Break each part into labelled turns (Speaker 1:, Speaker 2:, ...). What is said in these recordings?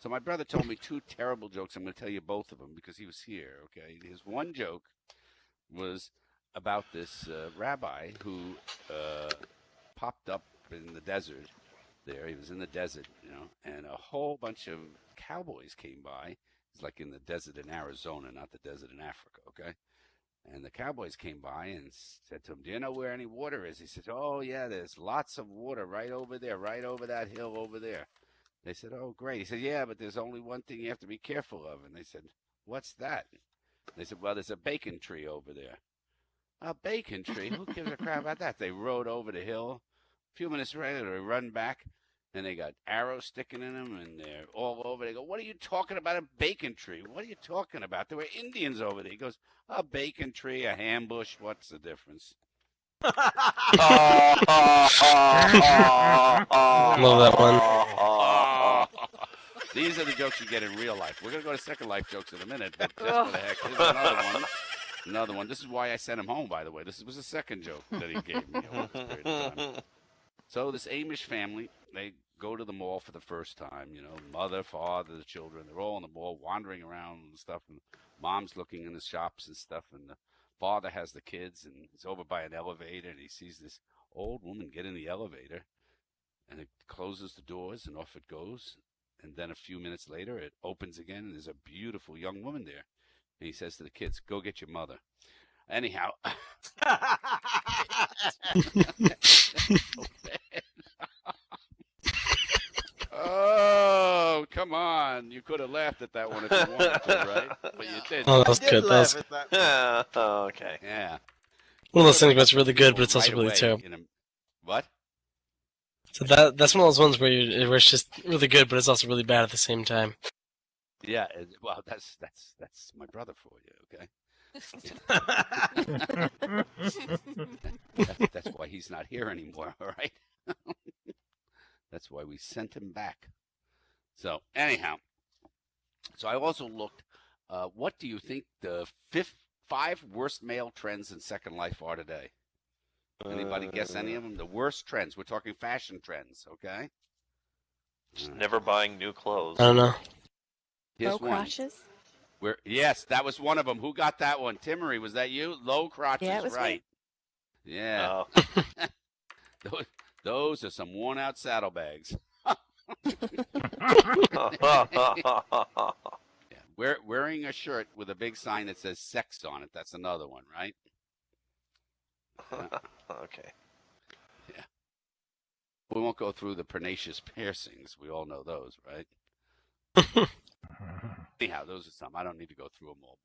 Speaker 1: So my brother told me two terrible jokes. I'm going to tell you both of them because he was here. Okay, his one joke was about this rabbi who popped up in the desert. There, he was in the desert, and a whole bunch of cowboys came by. It's like in the desert in Arizona, not the desert in Africa. Okay. And the cowboys came by and said to him, "Do you know where any water is?" He said, "Oh, yeah, there's lots of water right over there, right over that hill over there." They said, "Oh, great." He said, "Yeah, but there's only one thing you have to be careful of." And they said, "What's that?" They said, "Well, there's a bacon tree over there." "A bacon tree? Who gives a crap about that?" They rode over the hill. A few minutes later, they run back, and they got arrows sticking in them, and they're all over. They go, "What are you talking about, a bacon tree? What are you talking about? There were Indians over there." He goes, "A bacon tree, a ham bush, what's the difference?"
Speaker 2: Love that one.
Speaker 1: These are the jokes you get in real life. We're going to go to Second Life jokes in a minute, but just for the heck, here's another one. Another one. This is why I sent him home, by the way. This was the second joke that he gave me over this period of time. So this Amish family, they go to the mall for the first time. Mother, father, the children, they're all in the mall wandering around and stuff. And mom's looking in the shops and stuff. And the father has the kids, and he's over by an elevator, and he sees this old woman get in the elevator. And it closes the doors, and off it goes. And then a few minutes later, it opens again, and there's a beautiful young woman there. And he says to the kids, "Go get your mother." Anyhow. Oh, come on. You could have laughed at that one if you wanted to, right? But you didn't.
Speaker 2: Oh, that was good.
Speaker 3: Oh, okay.
Speaker 1: Yeah.
Speaker 2: One of those things that's really good, but it's also really terrible.
Speaker 1: What?
Speaker 2: So that's one of those ones where it's just really good, but it's also really bad at the same time.
Speaker 1: Yeah, well, that's my brother for you, okay? That's why he's not here anymore, all right? That's why we sent him back. So, anyhow, I also looked, what do you think the 5 worst male trends in Second Life are today? Anybody guess any of them? The worst trends. We're talking fashion trends, okay?
Speaker 3: Just never buying new clothes.
Speaker 2: I don't know.
Speaker 1: Here's
Speaker 4: Low
Speaker 1: one.
Speaker 4: crotches?
Speaker 1: Yes, that was one of them. Who got that one? Timmery, was that you? Low crotches,
Speaker 4: Yeah, it was
Speaker 1: right.
Speaker 4: me.
Speaker 1: Yeah. Those are some worn-out saddlebags. Yeah. Wearing a shirt with a big sign that says sex on it. That's another one, right?
Speaker 3: Okay.
Speaker 1: Yeah. We won't go through the pernicious piercings. We all know those, right? Anyhow, those are some. I don't need to go through them all.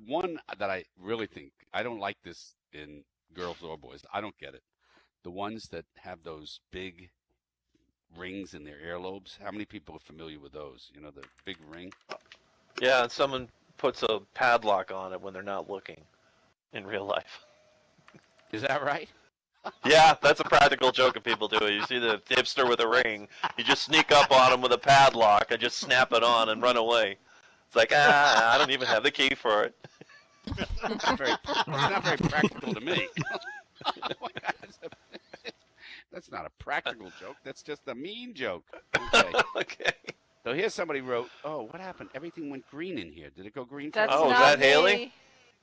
Speaker 1: One that I really think, I don't like this in girls or boys. I don't get it. The ones that have those big rings in their earlobes. How many people are familiar with those? The big ring?
Speaker 3: Yeah, and someone puts a padlock on it when they're not looking in real life.
Speaker 1: Is that right?
Speaker 3: Yeah, that's a practical joke if people do it. You see the hipster with a ring, you just sneak up on him with a padlock and just snap it on and run away. It's like, I don't even have the key for it.
Speaker 1: It's not very practical to me. That's not a practical joke. That's just a mean joke. Okay.
Speaker 3: Okay.
Speaker 1: So here's somebody wrote, "Oh, what happened? Everything went green in here. Did it go green for
Speaker 4: That's
Speaker 1: us?"
Speaker 3: Oh, is
Speaker 4: not
Speaker 3: that
Speaker 4: me.
Speaker 3: Haley?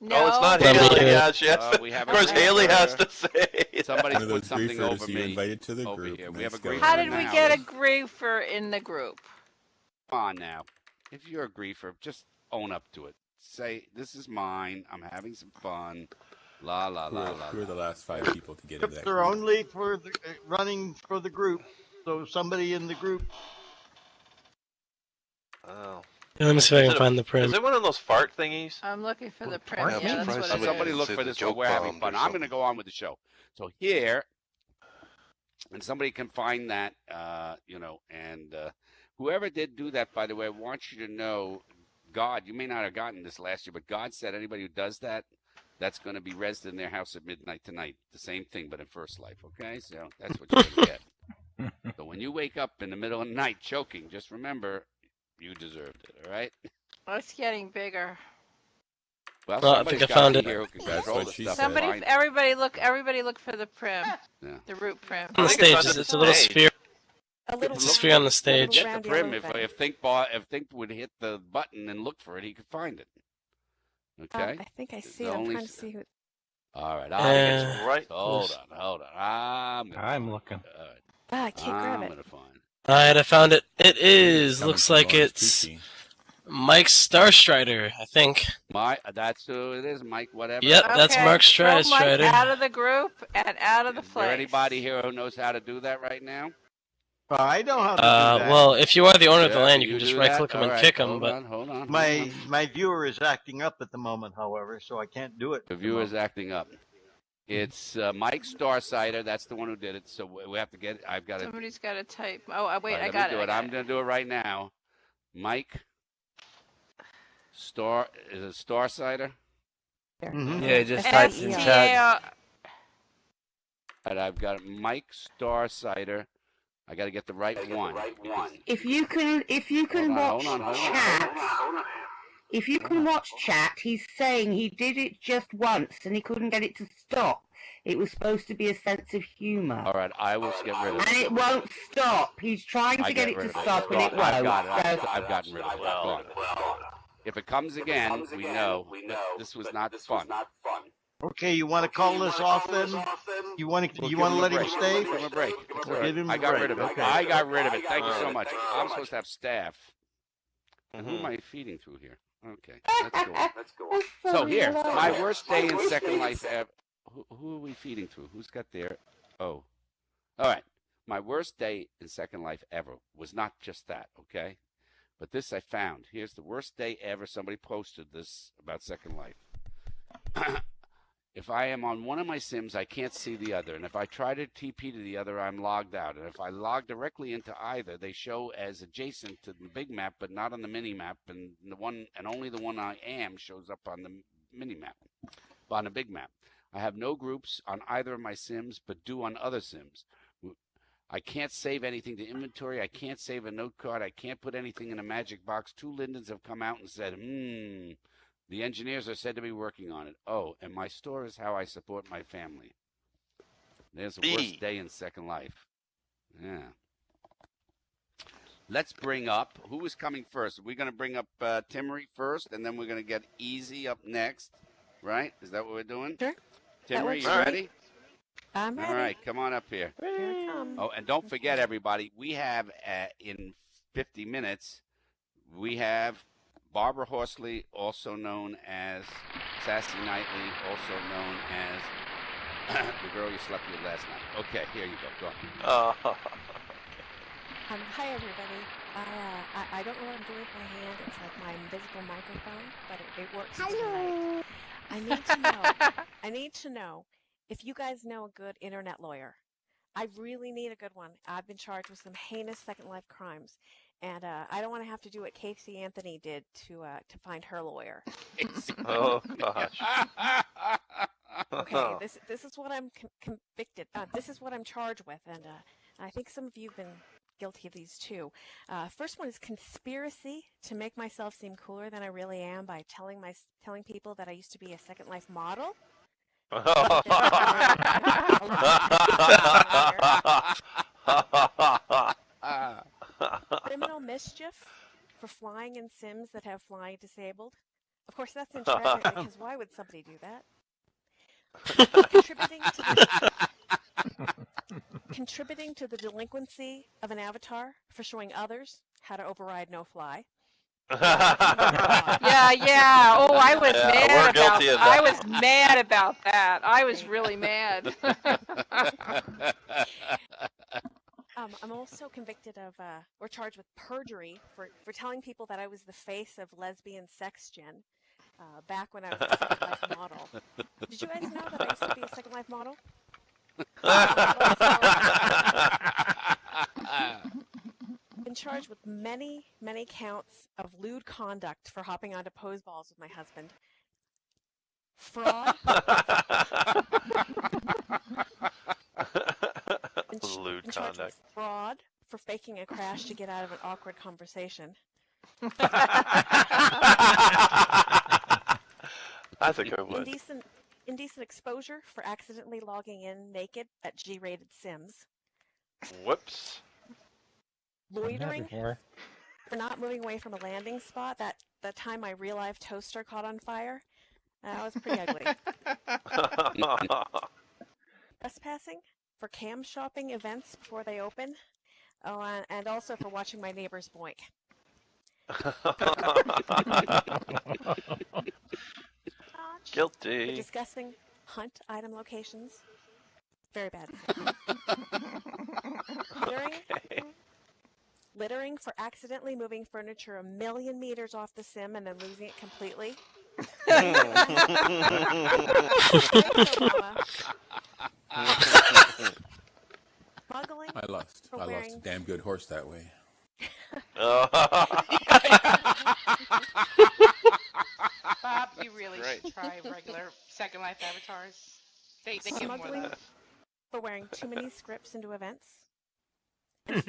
Speaker 4: No.
Speaker 3: Oh, it's not
Speaker 2: Let me
Speaker 3: Haley.
Speaker 2: hear it.
Speaker 3: Yeah, she has to,
Speaker 1: we have
Speaker 3: of
Speaker 1: a
Speaker 3: course, Haley
Speaker 1: griefer.
Speaker 3: has to say.
Speaker 1: Somebody
Speaker 5: One of
Speaker 1: put
Speaker 5: those
Speaker 1: something
Speaker 5: griefers
Speaker 1: over
Speaker 5: you
Speaker 1: me.
Speaker 5: invited to the
Speaker 1: over
Speaker 5: group.
Speaker 1: here.
Speaker 5: and
Speaker 1: We have
Speaker 5: they
Speaker 1: a
Speaker 5: scare
Speaker 1: griefer
Speaker 4: How
Speaker 5: you.
Speaker 4: did we
Speaker 1: now.
Speaker 4: get a griefer in the group?
Speaker 1: Come on now. If you're a griefer, just own up to it. Say, "This is mine. I'm having some fun." La, la, la, la.
Speaker 5: Who are the
Speaker 1: la.
Speaker 5: last 5 people to get into
Speaker 6: Trips
Speaker 5: that
Speaker 6: are
Speaker 5: group?
Speaker 6: only for the running for the group. So somebody in the group.
Speaker 3: Oh.
Speaker 2: Yeah, let me see if I can find the
Speaker 3: Is
Speaker 2: prim.
Speaker 3: it one of those fart thingies?
Speaker 4: I'm looking for the
Speaker 7: I'm
Speaker 4: print. Yeah, that's
Speaker 7: surprised
Speaker 4: what it
Speaker 1: Somebody
Speaker 4: is.
Speaker 1: look
Speaker 7: Say
Speaker 1: for
Speaker 7: the
Speaker 1: this while
Speaker 7: joke
Speaker 1: we're having
Speaker 7: bombed or
Speaker 1: fun. I'm going to
Speaker 7: something.
Speaker 1: go on with the show. So here, and somebody can find that, and whoever did do that, by the way, I want you to know, God, you may not have gotten this last year, but God said anybody who does that, that's going to be rezzed in their house at midnight tonight. The same thing, but in First Life, okay? So that's what you're going to get. So when you wake up in the middle of the night choking, just remember, you deserved it, all right?
Speaker 4: Oh, it's getting bigger.
Speaker 1: Well,
Speaker 2: Well, I
Speaker 1: somebody's
Speaker 2: think I
Speaker 1: got
Speaker 2: found
Speaker 1: me
Speaker 2: it.
Speaker 1: here who can
Speaker 5: That's
Speaker 1: control
Speaker 5: what
Speaker 1: the
Speaker 5: she
Speaker 1: stuff.
Speaker 5: said.
Speaker 4: Somebody,
Speaker 1: Find it.
Speaker 4: everybody look for the prim.
Speaker 1: Yeah.
Speaker 4: The root prim.
Speaker 2: On the
Speaker 3: I think it's
Speaker 2: stage,
Speaker 3: under the
Speaker 2: it's a little
Speaker 3: stage.
Speaker 2: sphere.
Speaker 5: A little
Speaker 2: Just for you on the stage.
Speaker 5: little
Speaker 1: Get
Speaker 5: round
Speaker 1: the prim.
Speaker 5: yellow
Speaker 1: If
Speaker 5: thing.
Speaker 1: Think would hit the button and look for it, he could find it. Okay.
Speaker 5: I think I see
Speaker 1: The
Speaker 5: it. I'm
Speaker 1: only
Speaker 5: trying to see who.
Speaker 1: All right.
Speaker 3: Right.
Speaker 1: Hold on. I'm
Speaker 7: looking.
Speaker 1: All right.
Speaker 5: Ah, I can't grab
Speaker 1: I'm
Speaker 5: it.
Speaker 1: gonna find.
Speaker 2: Alright, I found it. It is.
Speaker 7: Coming
Speaker 2: Looks
Speaker 7: from
Speaker 2: like
Speaker 7: Lawrence
Speaker 2: it's
Speaker 7: Tucci.
Speaker 2: Mike Starstrider, I think.
Speaker 1: That's who it is, Mike. Whatever.
Speaker 2: Yep, that's
Speaker 4: Okay,
Speaker 2: Mark
Speaker 4: throw Mike
Speaker 2: Strider.
Speaker 4: out of the group and out of the
Speaker 1: Is
Speaker 4: place.
Speaker 1: there anybody here who knows how to do that right now?
Speaker 6: I know how to do that.
Speaker 2: Well, if you are the owner of the
Speaker 1: Yeah,
Speaker 2: land, you can just
Speaker 1: do
Speaker 2: right-click
Speaker 1: that?
Speaker 2: him and
Speaker 1: All right,
Speaker 2: kick him.
Speaker 1: hold
Speaker 2: But
Speaker 1: on, hold on.
Speaker 6: My viewer is acting up at the moment, however, so I can't do it.
Speaker 1: The
Speaker 6: at
Speaker 1: viewer's
Speaker 6: moment.
Speaker 1: acting up. It's Mike Starsider. That's the one who did it. So we have to get. I've got to.
Speaker 4: Somebody's got to type. Oh, wait,
Speaker 1: Right,
Speaker 4: I
Speaker 1: let
Speaker 4: got
Speaker 1: me
Speaker 4: it.
Speaker 1: do
Speaker 4: I
Speaker 1: it.
Speaker 4: got
Speaker 1: I'm
Speaker 4: it.
Speaker 1: gonna do it right now. Mike Star is it Starsider?
Speaker 6: Mhm.
Speaker 8: Yeah, he just typed in chat.
Speaker 1: And I've got Mike Starsider. I got to get the right one.
Speaker 9: If you can watch
Speaker 1: Hold on.
Speaker 9: chat, if you can watch chat, he's saying he did it just once and he couldn't get it to stop. It was supposed to be a sense of humour.
Speaker 1: All right, I will get rid of
Speaker 9: And
Speaker 1: it.
Speaker 9: it won't stop. He's trying
Speaker 1: I
Speaker 9: to
Speaker 1: get
Speaker 9: get it
Speaker 1: rid
Speaker 9: to
Speaker 1: of
Speaker 9: stop and it won't.
Speaker 1: I've got it.
Speaker 9: So
Speaker 1: I've gotten rid of it. It's gone. If it comes again, we know that this was not fun.
Speaker 6: Okay, you want to call this off then? You want to
Speaker 1: We'll
Speaker 6: you
Speaker 1: give
Speaker 6: want to
Speaker 1: him a
Speaker 6: let him
Speaker 1: break.
Speaker 6: stay?
Speaker 1: Give him a break. It's all
Speaker 6: We'll give
Speaker 1: right.
Speaker 6: him
Speaker 1: I
Speaker 6: a
Speaker 1: got
Speaker 6: break.
Speaker 1: rid of it.
Speaker 6: Okay.
Speaker 1: I got rid of it. Thank you so much. I'm supposed to have staff.
Speaker 3: Mhm.
Speaker 1: Who am I feeding through here? Okay, let's go. So here, my worst day in Second Life ever. Who are we feeding through? Who's got there? Oh, all right. My worst day in Second Life ever was not just that, okay? But this I found. Here's the worst day ever. Somebody posted this about Second Life. If I am on one of my sims, I can't see the other. And if I try to TP to the other, I'm logged out. And if I log directly into either, they show as adjacent to the big map, but not on the mini map. And only the one I am shows up on the mini map, on the big map. I have no groups on either of my sims, but do on other sims. I can't save anything to inventory. I can't save a note card. I can't put anything in a magic box. 2 Lindens have come out and said, the engineers are said to be working on it. Oh, and my store is how I support my family. There's the worst day in Second Life. Yeah. Let's bring up, who is coming first? We're going to bring up Timmery first, and then we're going to get Easy up next, right? Is that what we're doing?
Speaker 5: Sure.
Speaker 1: Timmery, you
Speaker 5: works for me.
Speaker 1: ready?
Speaker 5: I'm ready.
Speaker 1: All right, come on up here.
Speaker 5: Here it comes.
Speaker 1: Oh, and don't forget, everybody, we have in 50 minutes, we have Barbara Horsley, also known as Sassy Knightley, also known as the girl you slept with last night. Okay, here you go. Go on.
Speaker 5: Hi everybody. I don't know what I'm doing with my hand. It's like my invisible microphone, but it works for tonight. I need to know if you guys know a good internet lawyer. I really need a good one. I've been charged with some heinous Second Life crimes, and I don't want to have to do what Casey Anthony did to find her lawyer.
Speaker 3: Oh gosh.
Speaker 5: Okay, this is what I'm convicted. This is what I'm charged with, and I think some of you've been guilty of these too. First one is conspiracy to make myself seem cooler than I really am by telling people that I used to be a Second Life model. Criminal mischief for flying in sims that have flying disabled. Of course, that's entrapment because why would somebody do that? Contributing to the delinquency of an avatar for showing others how to override no fly.
Speaker 4: Yeah. Oh, I was
Speaker 3: Yeah,
Speaker 4: mad
Speaker 3: we're
Speaker 4: about
Speaker 3: guilty of
Speaker 4: I
Speaker 3: that.
Speaker 4: was mad about that. I was really mad.
Speaker 5: I'm also convicted of, or charged with perjury for telling people that I was the face of lesbian sex gen back when I was a Second Life model. Did you guys know that I used to be a Second Life model? Been charged with many counts of lewd conduct for hopping onto pose balls with my husband. Fraud.
Speaker 3: Lewd
Speaker 5: Been charged
Speaker 3: conduct.
Speaker 5: with fraud for faking a crash to get out of an awkward conversation.
Speaker 3: That's a good one.
Speaker 5: Indecent exposure for accidentally logging in naked at G-rated Sims.
Speaker 3: Whoops.
Speaker 5: loitering
Speaker 2: before.
Speaker 5: for not moving away from a landing spot. That time my real life toaster caught on fire. That was pretty ugly. Trespassing for cam shopping events before they open. Oh, and also for watching my neighbors boink. For
Speaker 3: Guilty.
Speaker 5: discussing hunt item locations. Very bad. Littering for accidentally moving furniture 1,000,000 meters off the sim and then losing it completely. Smuggling.
Speaker 7: I lost.
Speaker 5: For
Speaker 7: I lost
Speaker 5: wearing-
Speaker 7: a damn good horse that way.
Speaker 10: Bob, you really
Speaker 1: Right.
Speaker 10: should try regular Second Life avatars. They give more
Speaker 5: Smuggling
Speaker 10: than
Speaker 5: for wearing too many scripts into events. And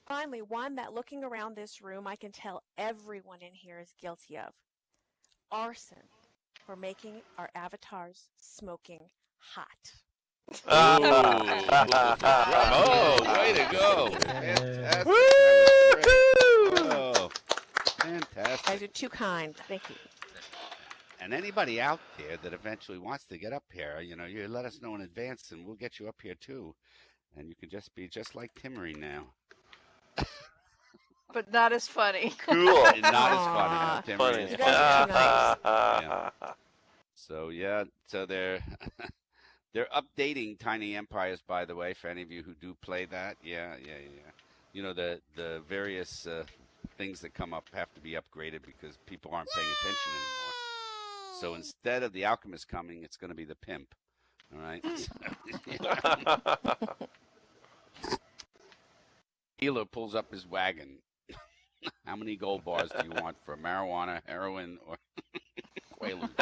Speaker 5: finally, one that looking around this room, I can tell everyone in here is guilty of. Arson for making our avatars smoking hot.
Speaker 1: Bravo! Way to go! Fantastic.
Speaker 2: Woo!
Speaker 1: That was great. Oh, fantastic.
Speaker 5: Guys are too kind. Thank you.
Speaker 1: And anybody out there that eventually wants to get up here, you know, you let us know in advance, and we'll get you up here too. And you can just be just like Timmery now.
Speaker 4: But not as funny.
Speaker 3: Cool.
Speaker 1: And not as funny
Speaker 5: Aw.
Speaker 1: as Timmery.
Speaker 3: Funny.
Speaker 5: You guys are too
Speaker 1: Yeah. So yeah, so they're they're updating Tiny Empires, by the way, for any of you who do play that. Yeah. You know, the various things that come up have to be upgraded because people aren't paying attention anymore. So instead of the alchemist coming, it's going to be the pimp. All right. Healer pulls up his wagon. How many gold bars do you want for marijuana, heroin, or Quaaludes?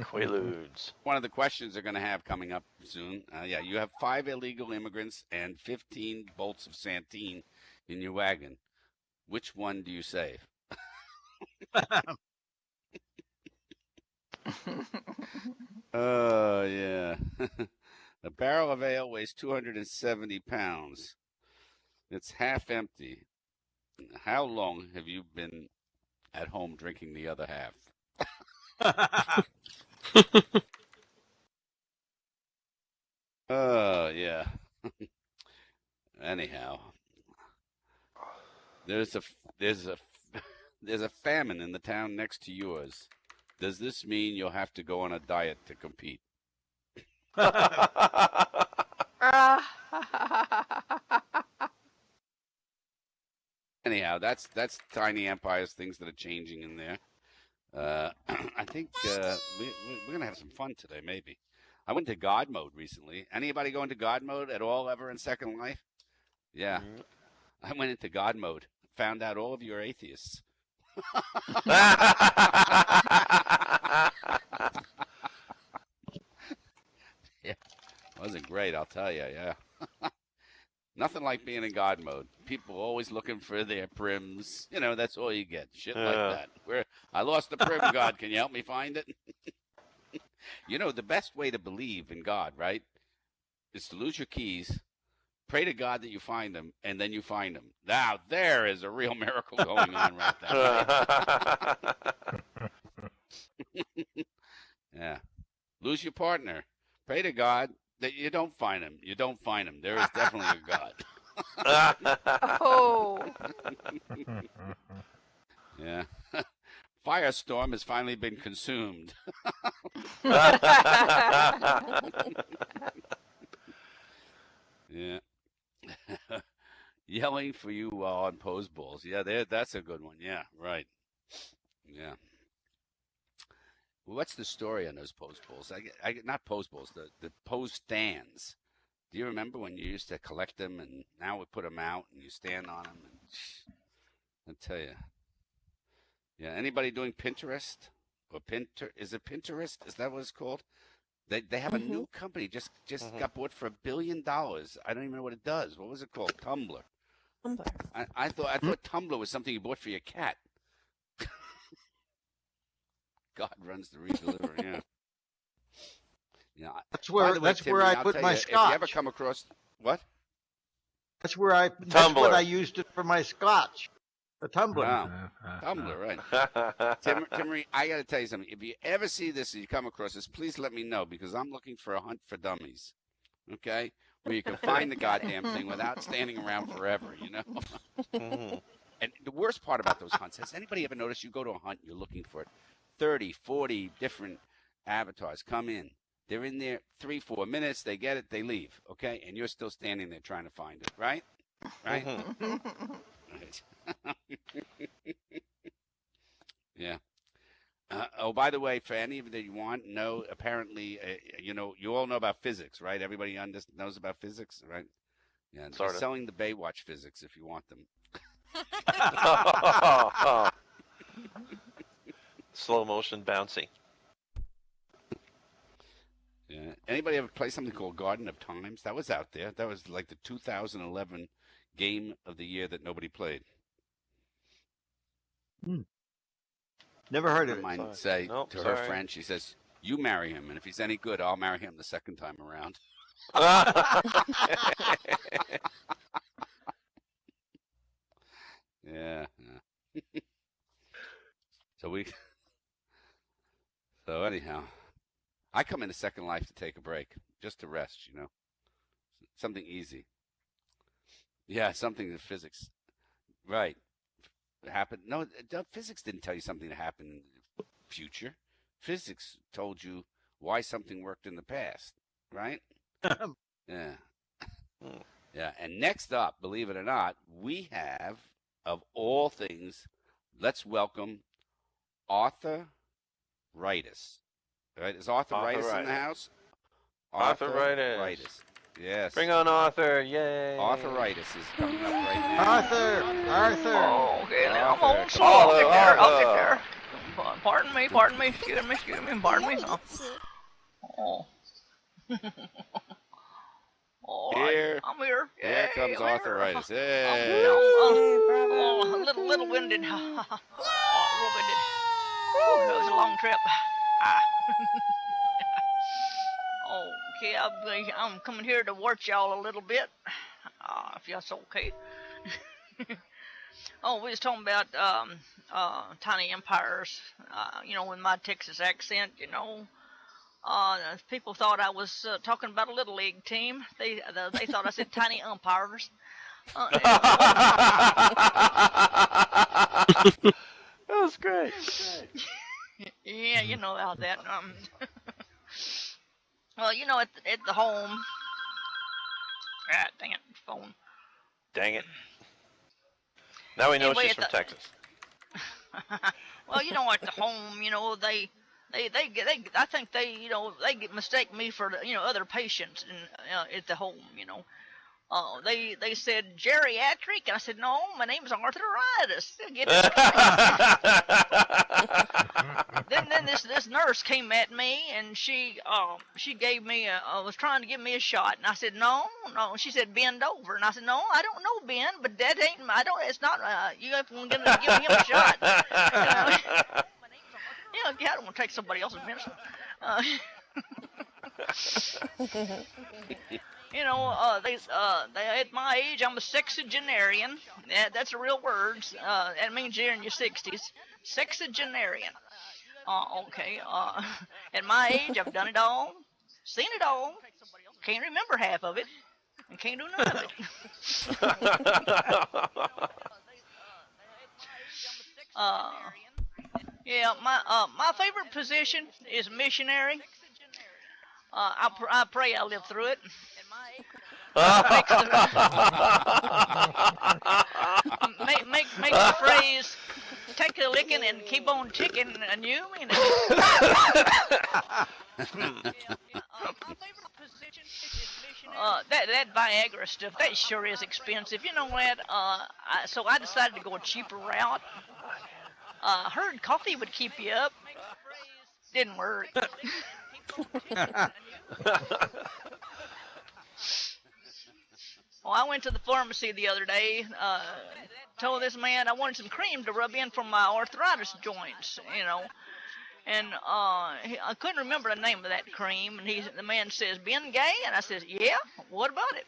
Speaker 3: Quaaludes.
Speaker 1: One of the questions they're going to have coming up soon. Yeah, you have 5 illegal immigrants and 15 bolts of Santeen in your wagon. Which one do you save? Oh, yeah. A barrel of ale weighs 270 pounds. It's half empty. How long have you been at home drinking the other half? Oh, yeah. Anyhow, there's a famine in the town next to yours. Does this mean you'll have to go on a diet to compete? Anyhow, that's Tiny Empires, things that are changing in there. I think we're gonna have some fun today. Maybe I went to God mode recently. Anybody go into God mode at all ever in Second Life? Yeah, I went into God mode. Found out all of you are atheists. Yeah, wasn't great, I'll tell you. Yeah. Nothing like being in God mode. People always looking for their prims. You know, that's all you get. Shit like that. I lost the prim, God. Can you help me find it? You know, the best way to believe in God, right, is to lose your keys, pray to God that you find them, and then you find them. Now, there is a real miracle going on right there. Yeah. Lose your partner. Pray to God that you don't find him. You don't find him. There is definitely a God.
Speaker 4: Oh.
Speaker 1: Yeah. Firestorm has finally been consumed. Yeah. Yelling for you while on pose balls. Yeah, that's a good one. Yeah, right. Yeah. What's the story on those pose balls? I get not pose balls, the pose stands. Do you remember when you used to collect them, and now we put them out and you stand on them? And I tell you. Yeah. Anybody doing Pinterest or Is it Pinterest? Is that what it's called? They have a new company just got bought for $1 billion. I don't even know what it does. What was it called? Tumblr.
Speaker 5: Tumblr.
Speaker 1: I thought Tumblr was something you bought for your cat. God runs the redelivery. Yeah. You know,
Speaker 6: That's
Speaker 1: by
Speaker 6: where
Speaker 1: the way,
Speaker 6: that's where
Speaker 1: Timmy,
Speaker 6: I
Speaker 1: I'll
Speaker 6: put
Speaker 1: tell
Speaker 6: my
Speaker 1: you, if you ever
Speaker 6: scotch.
Speaker 1: come across what?
Speaker 6: That's where that's what
Speaker 3: Tumbler.
Speaker 6: I used it for my scotch. The tumbler.
Speaker 1: Oh, Tumblr, right? Timmy, I got to tell you something. If you ever see this and you come across this, please let me know because I'm looking for a hunt for dummies. Okay, where you can find the goddamn thing without standing around forever. You know.
Speaker 3: Mhm.
Speaker 1: And the worst part about those hunts, has anybody ever noticed you go to a hunt, you're looking for it, 30, 40 different avatars come in. They're in there 3-4 minutes, they get it, they leave, okay? And you're still standing there trying to find it, right? Right?
Speaker 3: Mhm.
Speaker 1: Right. Yeah. Oh, by the way, for any of you that you want, know, apparently, you know, you all know about physics, right? Everybody knows about physics, right? Yeah, they're
Speaker 3: Sorta.
Speaker 1: selling the Baywatch physics if you want them.
Speaker 3: Slow motion bouncy.
Speaker 1: Yeah. Anybody ever play something called Garden of Times? That was out there. That was like the 2011 game of the year that nobody played.
Speaker 6: Never heard of
Speaker 1: I
Speaker 6: it.
Speaker 1: might
Speaker 3: Sorry.
Speaker 1: say
Speaker 3: Nope,
Speaker 1: to her
Speaker 3: sorry.
Speaker 1: friend, she says, "You marry him, and if he's any good, I'll marry him the second time around." Yeah. So anyhow, I come into Second Life to take a break, just to rest, you know, something easy. Yeah, something in physics, right? Happened. No, physics didn't tell you something to happen in the future. Physics told you why something worked in the past, right? Yeah.
Speaker 3: Hmm.
Speaker 1: Yeah. And next up, believe it or not, we have, of all things, let's welcome Arthur Ritus. Right? Is Arthur Ritus in the house?
Speaker 3: Arthritis.
Speaker 1: Yes.
Speaker 3: Bring on Arthur, yay!
Speaker 1: Arthritis is coming up right now.
Speaker 6: Arthur.
Speaker 7: Oh, okay, now I'm
Speaker 1: Arthur.
Speaker 7: on slow. I'll get there. I'll get
Speaker 3: Arthur.
Speaker 7: there. Pardon me. Excuse me. Pardon me. Oh. All right.
Speaker 1: Here.
Speaker 7: I'm here.
Speaker 1: Here
Speaker 7: Yay,
Speaker 1: comes
Speaker 7: I'm here.
Speaker 1: arthritis.
Speaker 7: I'm
Speaker 1: Hey.
Speaker 7: a little winded. Real winded. Whew, that was a long trip. Okay, I'm coming here to watch y'all a little bit, if that's okay. Oh, we was talking about tiny empires, you know, with my Texas accent, you know. People thought I was talking about a little league team. They thought I said tiny umpires.
Speaker 3: That was great.
Speaker 7: Yeah, you know about that. Well, you know, at the home. Ah, dang it, phone.
Speaker 3: Dang it. Now we know
Speaker 7: Anyway,
Speaker 3: she's from Texas.
Speaker 7: Well, you know, at the home, you know, they I think they mistake me for, you know, other patients at the home, you know. They said geriatric, and I said, no, my name's arthritis. Get it then this nurse came at me, and she gave me was trying to give me a shot, and I said no. She said bend over, and I said no, I don't know bend, but that ain't it's not you have to give him a shot. You know, I don't want to take somebody else's medicine. You know, they at my age, I'm a sexagenarian. That's a real word. That means you're in your 60s. Sexagenarian. Okay. At my age, I've done it all, seen it all. Can't remember half of it, and can't do none of it. Yeah, my favorite position is missionary. I pray I live through it. Make the phrase "take a licking and keep on ticking" a new meaning. That Viagra stuff, that sure is expensive. You know what? So I decided to go a cheaper route. Heard coffee would keep you up. Didn't work. Well, I went to the pharmacy the other day, told this man I wanted some cream to rub in for my arthritis joints, you know. And I couldn't remember the name of that cream. And the man says, "Been gay?" And I says, "Yeah. What about it?"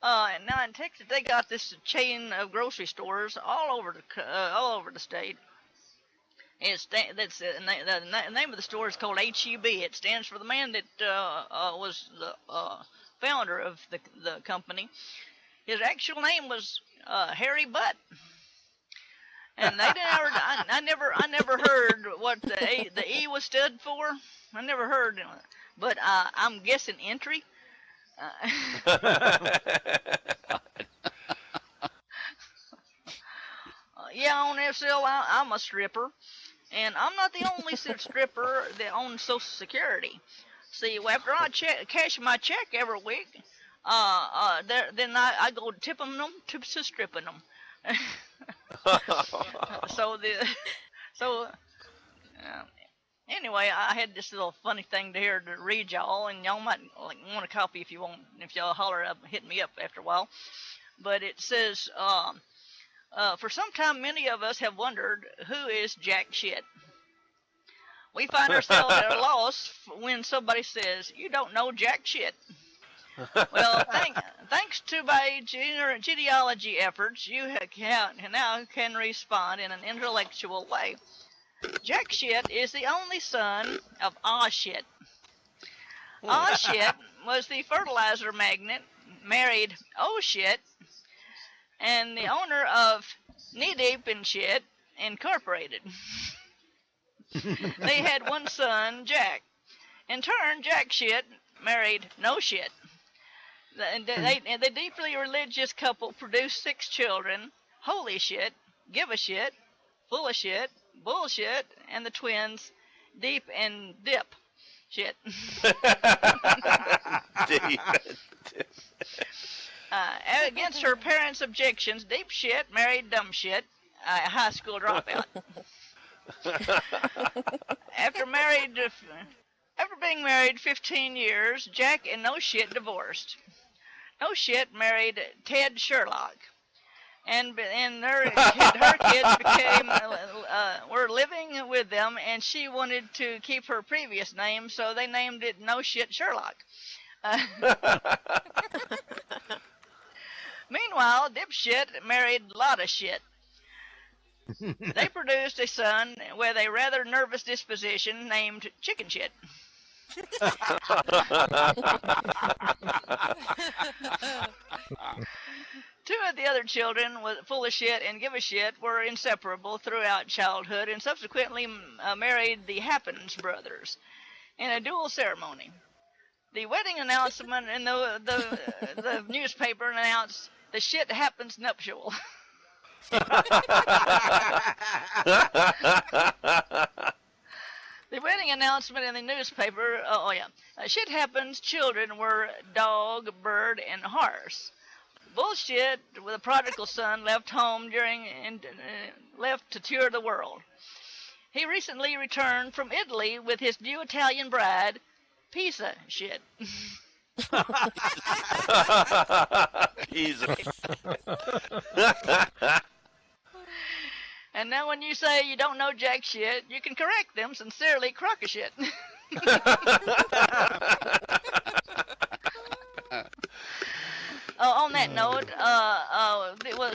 Speaker 7: And now in Texas, they got this chain of grocery stores all over the state. The name of the store is called HEB. It stands for the man that was the founder of the company. His actual name was Harry Butt. And I never heard what the E was stood for. I never heard, but I'm guessing entry. Yeah, on FCL, I'm a stripper, and I'm not the only stripper that owns Social Security. See, after I cash my check every week, then I go tipping them to stripping them. Anyway, I had this little funny thing to read y'all, and y'all might want a copy if you want. If y'all holler up, hit me up after a while. But it says, for some time, many of us have wondered who is jack shit. We find ourselves at a loss when somebody says, "You don't know jack shit." Well, thanks to my genealogy efforts, you now can respond in an intellectual way. Jack Shit is the only son of Ah Shit. Ah Shit was the fertilizer magnate, married Oh Shit, and the owner of Knee Deep in Shit Incorporated. They had one son, Jack. In turn, Jack Shit married No Shit. The deeply religious couple produced 6 children: Holy Shit, Give a Shit, Full of Shit, Bullshit, and the twins, Deep and Dip Shit.
Speaker 3: Deep.
Speaker 7: Against her parents' objections, Deep Shit married Dumb Shit, a high school dropout. After being married 15 years, Jack and No Shit divorced. No Shit married Ted Sherlock, and her kids were living with them, and she wanted to keep her previous name, so they named it No Shit Sherlock. Meanwhile, Dipshit married Lotta Shit. They produced a son with a rather nervous disposition named Chicken Shit. 2 of the other children, Full of Shit and Give a Shit, were inseparable throughout childhood and subsequently married the Happens brothers in a dual ceremony. The wedding announcement in the newspaper announced the Shit Happens nuptial. The wedding announcement in the newspaper, Shit Happens children were dog, bird, and horse. Bullshit, with a prodigal son, left home left to tour the world. He recently returned from Italy with his new Italian bride, Pizza Shit.
Speaker 3: Pizza.
Speaker 7: And now when you say you don't know jack shit, you can correct them. Sincerely, Crock of Shit. On that note,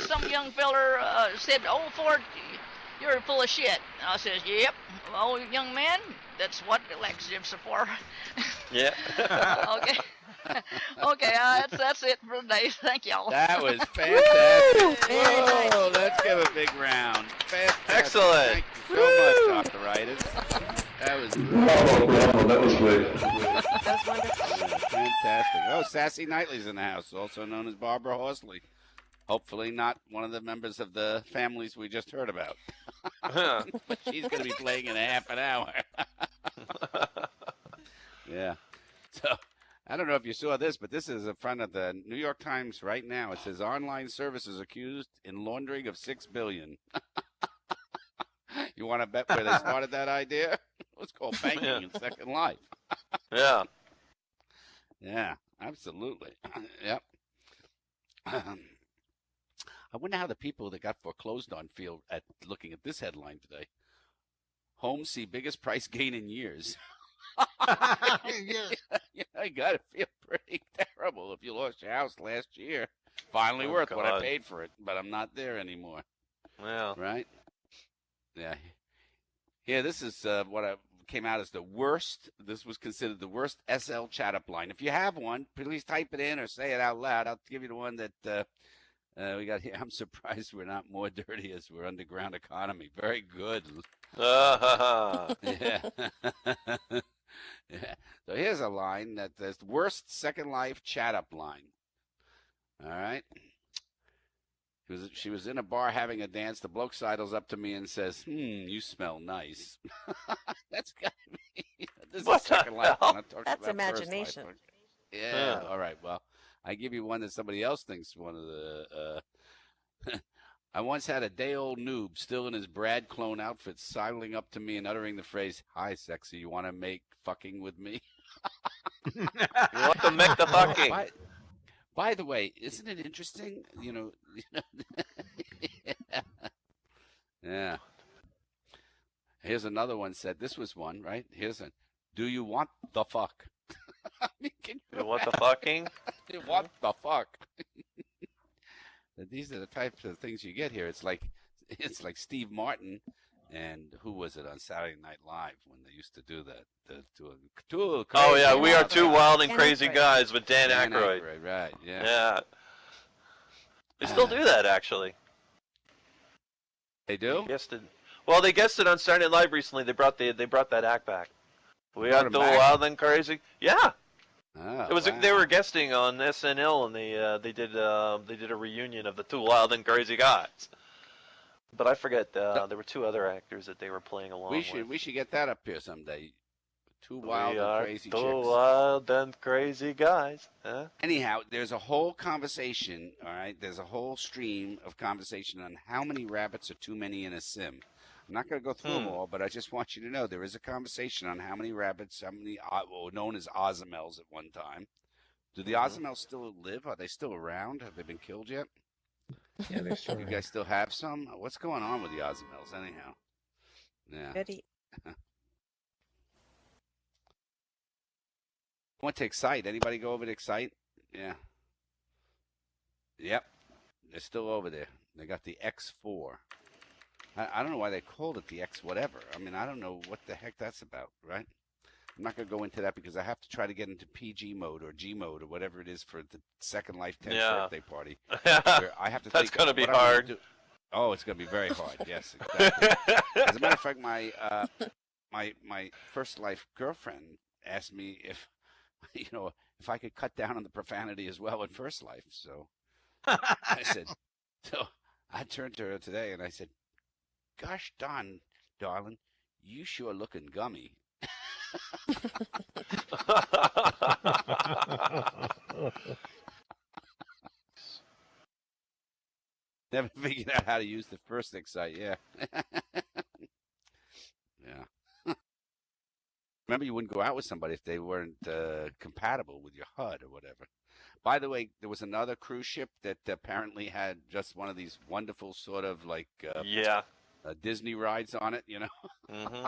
Speaker 7: some young feller said, "Oh, Ford, you're full of shit." And I says, "Yep. Oh, young man, that's what the laxatives are for."
Speaker 3: Yeah.
Speaker 7: Okay. Okay, that's it for today. Thank y'all.
Speaker 1: That was fantastic. Whoa, let's give a big round. Fantastic.
Speaker 3: Excellent.
Speaker 1: Thank you so much, Dr. Wright. That was
Speaker 11: that was great.
Speaker 5: That was wonderful.
Speaker 1: fantastic. Oh, Sassy Knightley's in the house, also known as Barbara Horsley. Hopefully not one of the members of the families we just heard about. But she's going to be playing in a half an hour. Yeah. So, I don't know if you saw this, but this is in front of the New York Times right now. It says online services accused in laundering of $6 billion. You want to bet where they started that idea? It's called banking in Second Life.
Speaker 3: Yeah.
Speaker 1: Yeah, absolutely. Yep. I wonder how the people that got foreclosed on feel at looking at this headline today. Homes see biggest price gain in years.
Speaker 6: Yes.
Speaker 1: I gotta feel pretty terrible if you lost your house last year. Finally worth what I
Speaker 3: God.
Speaker 1: paid for it, but I'm not there anymore.
Speaker 3: Well,
Speaker 1: Right? Yeah. Yeah, this is what I came out as the worst. This was considered the worst SL chat up line. If you have one, please type it in or say it out loud. I'll give you the one that we got here. I'm surprised we're not more dirty as we're underground economy. Very good. Yeah. Yeah. So here's a line that says worst Second Life chat up line. All right. She was in a bar having a dance. The bloke sidles up to me and says, you smell nice. That's got to be. This is
Speaker 3: What the
Speaker 1: Second Life.
Speaker 3: hell?
Speaker 1: I'm not talking
Speaker 5: That's
Speaker 1: about First Life.
Speaker 5: imagination.
Speaker 1: Yeah. All right. Well, I give you one that somebody else thinks one of the. I once had a day-old noob still in his Brad clone outfit sidling up to me and uttering the phrase, "Hi, sexy, you want to make fucking with me?"
Speaker 3: you want to make the fucking.
Speaker 1: By the way, isn't it interesting? Yeah. Here's another one said. This was one, right? Here's a. Do you want the fuck? I mean, can
Speaker 3: You want the fucking?
Speaker 1: you want the fuck? These are the types of things you get here. It's like Steve Martin, and who was it on Saturday Night Live when they used to do that?
Speaker 3: Oh yeah, we are two wild and
Speaker 5: Dan
Speaker 3: crazy
Speaker 5: Aykroyd.
Speaker 3: guys with Dan Aykroyd.
Speaker 1: Right? Yeah.
Speaker 3: Yeah. They still do that actually.
Speaker 1: They do.
Speaker 3: Well, they guested on Saturday Night Live recently. They brought that act back. We
Speaker 1: Brought
Speaker 3: are
Speaker 1: him
Speaker 3: two
Speaker 1: back?
Speaker 3: wild and crazy. Yeah.
Speaker 1: Oh,
Speaker 3: It was
Speaker 1: wow.
Speaker 3: they were guesting on SNL and they did a reunion of the two wild and crazy guys. But I forget there were two other actors that they were playing along with.
Speaker 1: We should get that up here someday. Two wild
Speaker 3: we
Speaker 1: and
Speaker 3: are
Speaker 1: crazy
Speaker 3: two
Speaker 1: chicks.
Speaker 3: wild and crazy guys. Huh?
Speaker 1: Anyhow, there's a whole conversation. All right, there's a whole stream of conversation on how many rabbits are too many in a sim. I'm not going to go through them all, but I just want you to know there is a conversation on how many rabbits, how many known as Ozamels at one time. Do the Ozamels still live? Are they still around? Have they been killed yet?
Speaker 8: Yeah, they're still
Speaker 1: You guys still have some? What's going on with the Ozamels anyhow? Yeah.
Speaker 5: Goody.
Speaker 1: Went to Excite. Anybody go over to Excite? Yeah. Yep. They're still over there. They got the X4. I don't know why they called it the X whatever. I mean, I don't know what the heck that's about, right? I'm not going to go into that because I have to try to get into PG mode or G mode or whatever it is for the Second Life 10th birthday party. Where I have to
Speaker 3: That's
Speaker 1: think
Speaker 3: gonna
Speaker 1: of
Speaker 3: be
Speaker 1: what I'm gonna
Speaker 3: hard.
Speaker 1: do. Oh, it's going to be very hard. Yes, exactly. As a matter of fact, my First Life girlfriend asked me if if I could cut down on the profanity as well in First Life. So I said, so I turned to her today and I said, "Gosh darn, darling, you sure looking gummy." Never figured out how to use the first Excite. Yeah. Yeah. Remember, you wouldn't go out with somebody if they weren't compatible with your HUD or whatever. By the way, there was another cruise ship that apparently had just one of these wonderful sort of like Disney rides on it,
Speaker 3: Mm-hmm.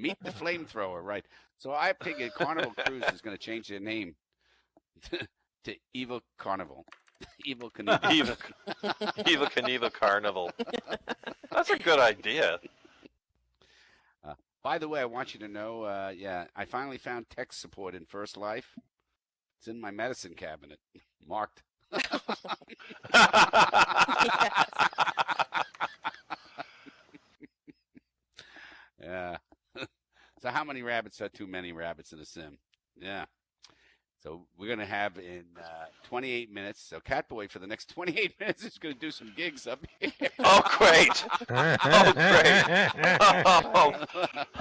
Speaker 1: Meet the flamethrower, right? So I figured Carnival Cruise is going to change their name to Evil Carnival. Evil Knievel.
Speaker 3: Evil Knievel Carnival. That's a good idea.
Speaker 1: By the way, I want you to know, I finally found tech support in First Life. It's in my medicine cabinet, marked. Yeah. So how many rabbits are too many rabbits in a sim? Yeah. So we're going to have in 28 minutes. So Catboy for the next 28 minutes is going to do some gigs up here.
Speaker 3: Oh, great. Oh, great.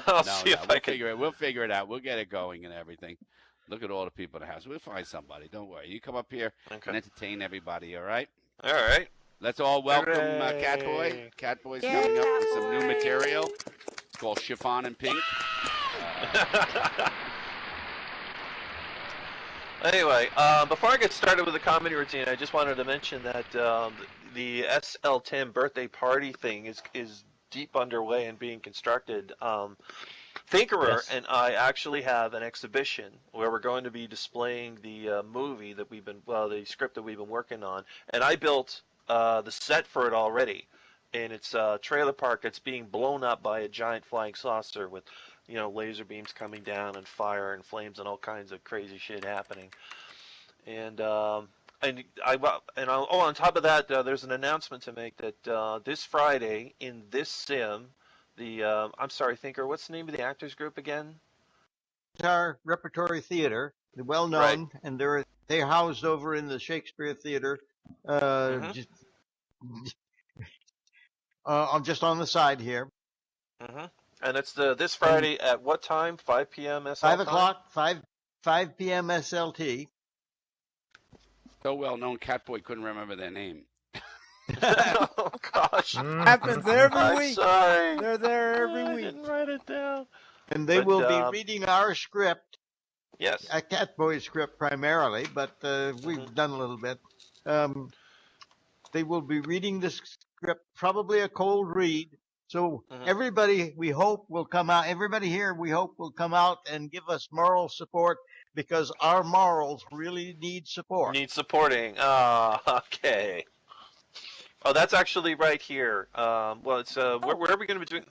Speaker 3: I'll see if I can.
Speaker 1: We'll figure it out. We'll get it going and everything. Look at all the people in the house. We'll find somebody. Don't worry. You come up here and entertain everybody, all right?
Speaker 3: All right.
Speaker 1: Let's all welcome Catboy. Catboy's coming up with some new material. It's called Chiffon and Pink.
Speaker 3: Anyway, before I get started with the comedy routine, I just wanted to mention that the SL10 birthday party thing is deep underway and being constructed. Thinkerer
Speaker 6: Yes.
Speaker 3: and I actually have an exhibition where we're going to be displaying the movie that the script that we've been working on, and I built the set for it already, and it's a trailer park that's being blown up by a giant flying saucer with, laser beams coming down and fire and flames and all kinds of crazy shit happening, and on top of that, there's an announcement to make that this Friday in this sim. I'm sorry, Thinker, what's the name of the actors group again?
Speaker 6: Guitar Repertory Theater, the well-known,
Speaker 3: Right.
Speaker 6: and they're housed over in the Shakespeare Theater, just on the side here.
Speaker 3: Mm-hmm. And it's this Friday at what time? 5 p.m. SL
Speaker 6: 5
Speaker 3: time?
Speaker 6: o'clock, 5 p.m. SLT.
Speaker 1: So well known, Catboy couldn't remember their name.
Speaker 3: Oh gosh.
Speaker 12: Happens every
Speaker 3: I'm
Speaker 12: week.
Speaker 3: sorry.
Speaker 12: They're there every
Speaker 3: I
Speaker 12: week.
Speaker 3: didn't write it down.
Speaker 6: And they
Speaker 3: But,
Speaker 6: will be reading our script,
Speaker 3: Yes.
Speaker 6: a Catboy script primarily, but we've done a little bit. They will be reading the script, probably a cold read. So everybody, we hope, will come out. Everybody here, we hope, will come out and give us moral support because our morals really need support.
Speaker 3: Need supporting. Okay. Oh, that's actually right here. Well, it's where are we going to be doing?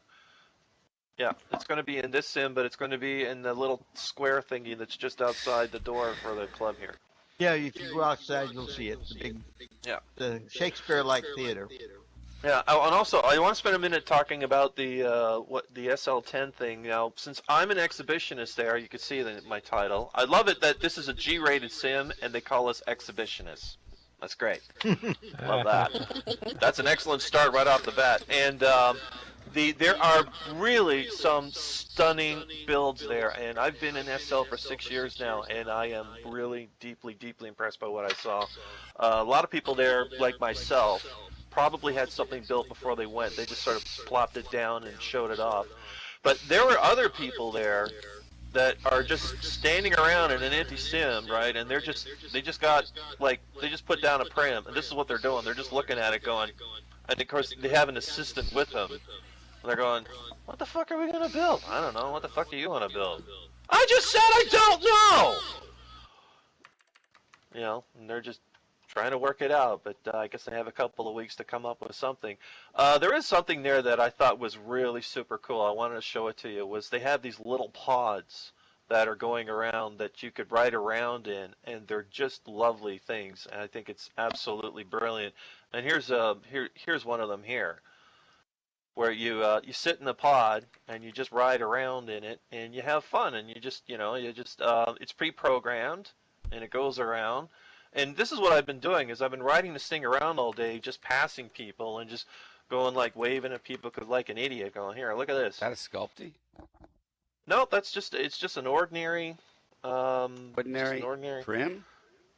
Speaker 3: Yeah, it's going to be in this sim, but it's going to be in the little square thingy that's just outside the door for the club here.
Speaker 6: Yeah, if you go outside, you'll see it. The Shakespeare-like theater.
Speaker 3: Yeah, and also I want to spend a minute talking about the SL10 thing. Now, since I'm an exhibitionist there, you can see my title. I love it that this is a G-rated sim and they call us exhibitionists. That's great. Love that. That's an excellent start right off the bat. And there are really some stunning builds there, and I've been in SL for 6 years now, and I am really deeply, deeply impressed by what I saw. A lot of people there, like myself, probably had something built before they went. They just sort of plopped it down and showed it off. But there were other people there that are just standing around in an empty sim, right? And they just put down a prim, and this is what they're doing. They're just looking at it going, and of course they have an assistant with them. And they're going, what the fuck are we gonna build? I don't know. What the fuck do you want to build? I just said I don't know! And they're just trying to work it out, but I guess they have a couple of weeks to come up with something. There is something there that I thought was really super cool. I wanted to show it to you. Was they have these little pods that are going around that you could ride around in, and they're just lovely things. And I think it's absolutely brilliant. And here's one of them here, where you sit in the pod and you just ride around in it and you have fun, and it's pre-programmed and it goes around. And this is what I've been doing, is I've been riding this thing around all day, just passing people and just going like waving at people like an idiot, going, here, look at this.
Speaker 1: Is that a Sculpey?
Speaker 3: No, it's just an ordinary
Speaker 1: Ordinary prim?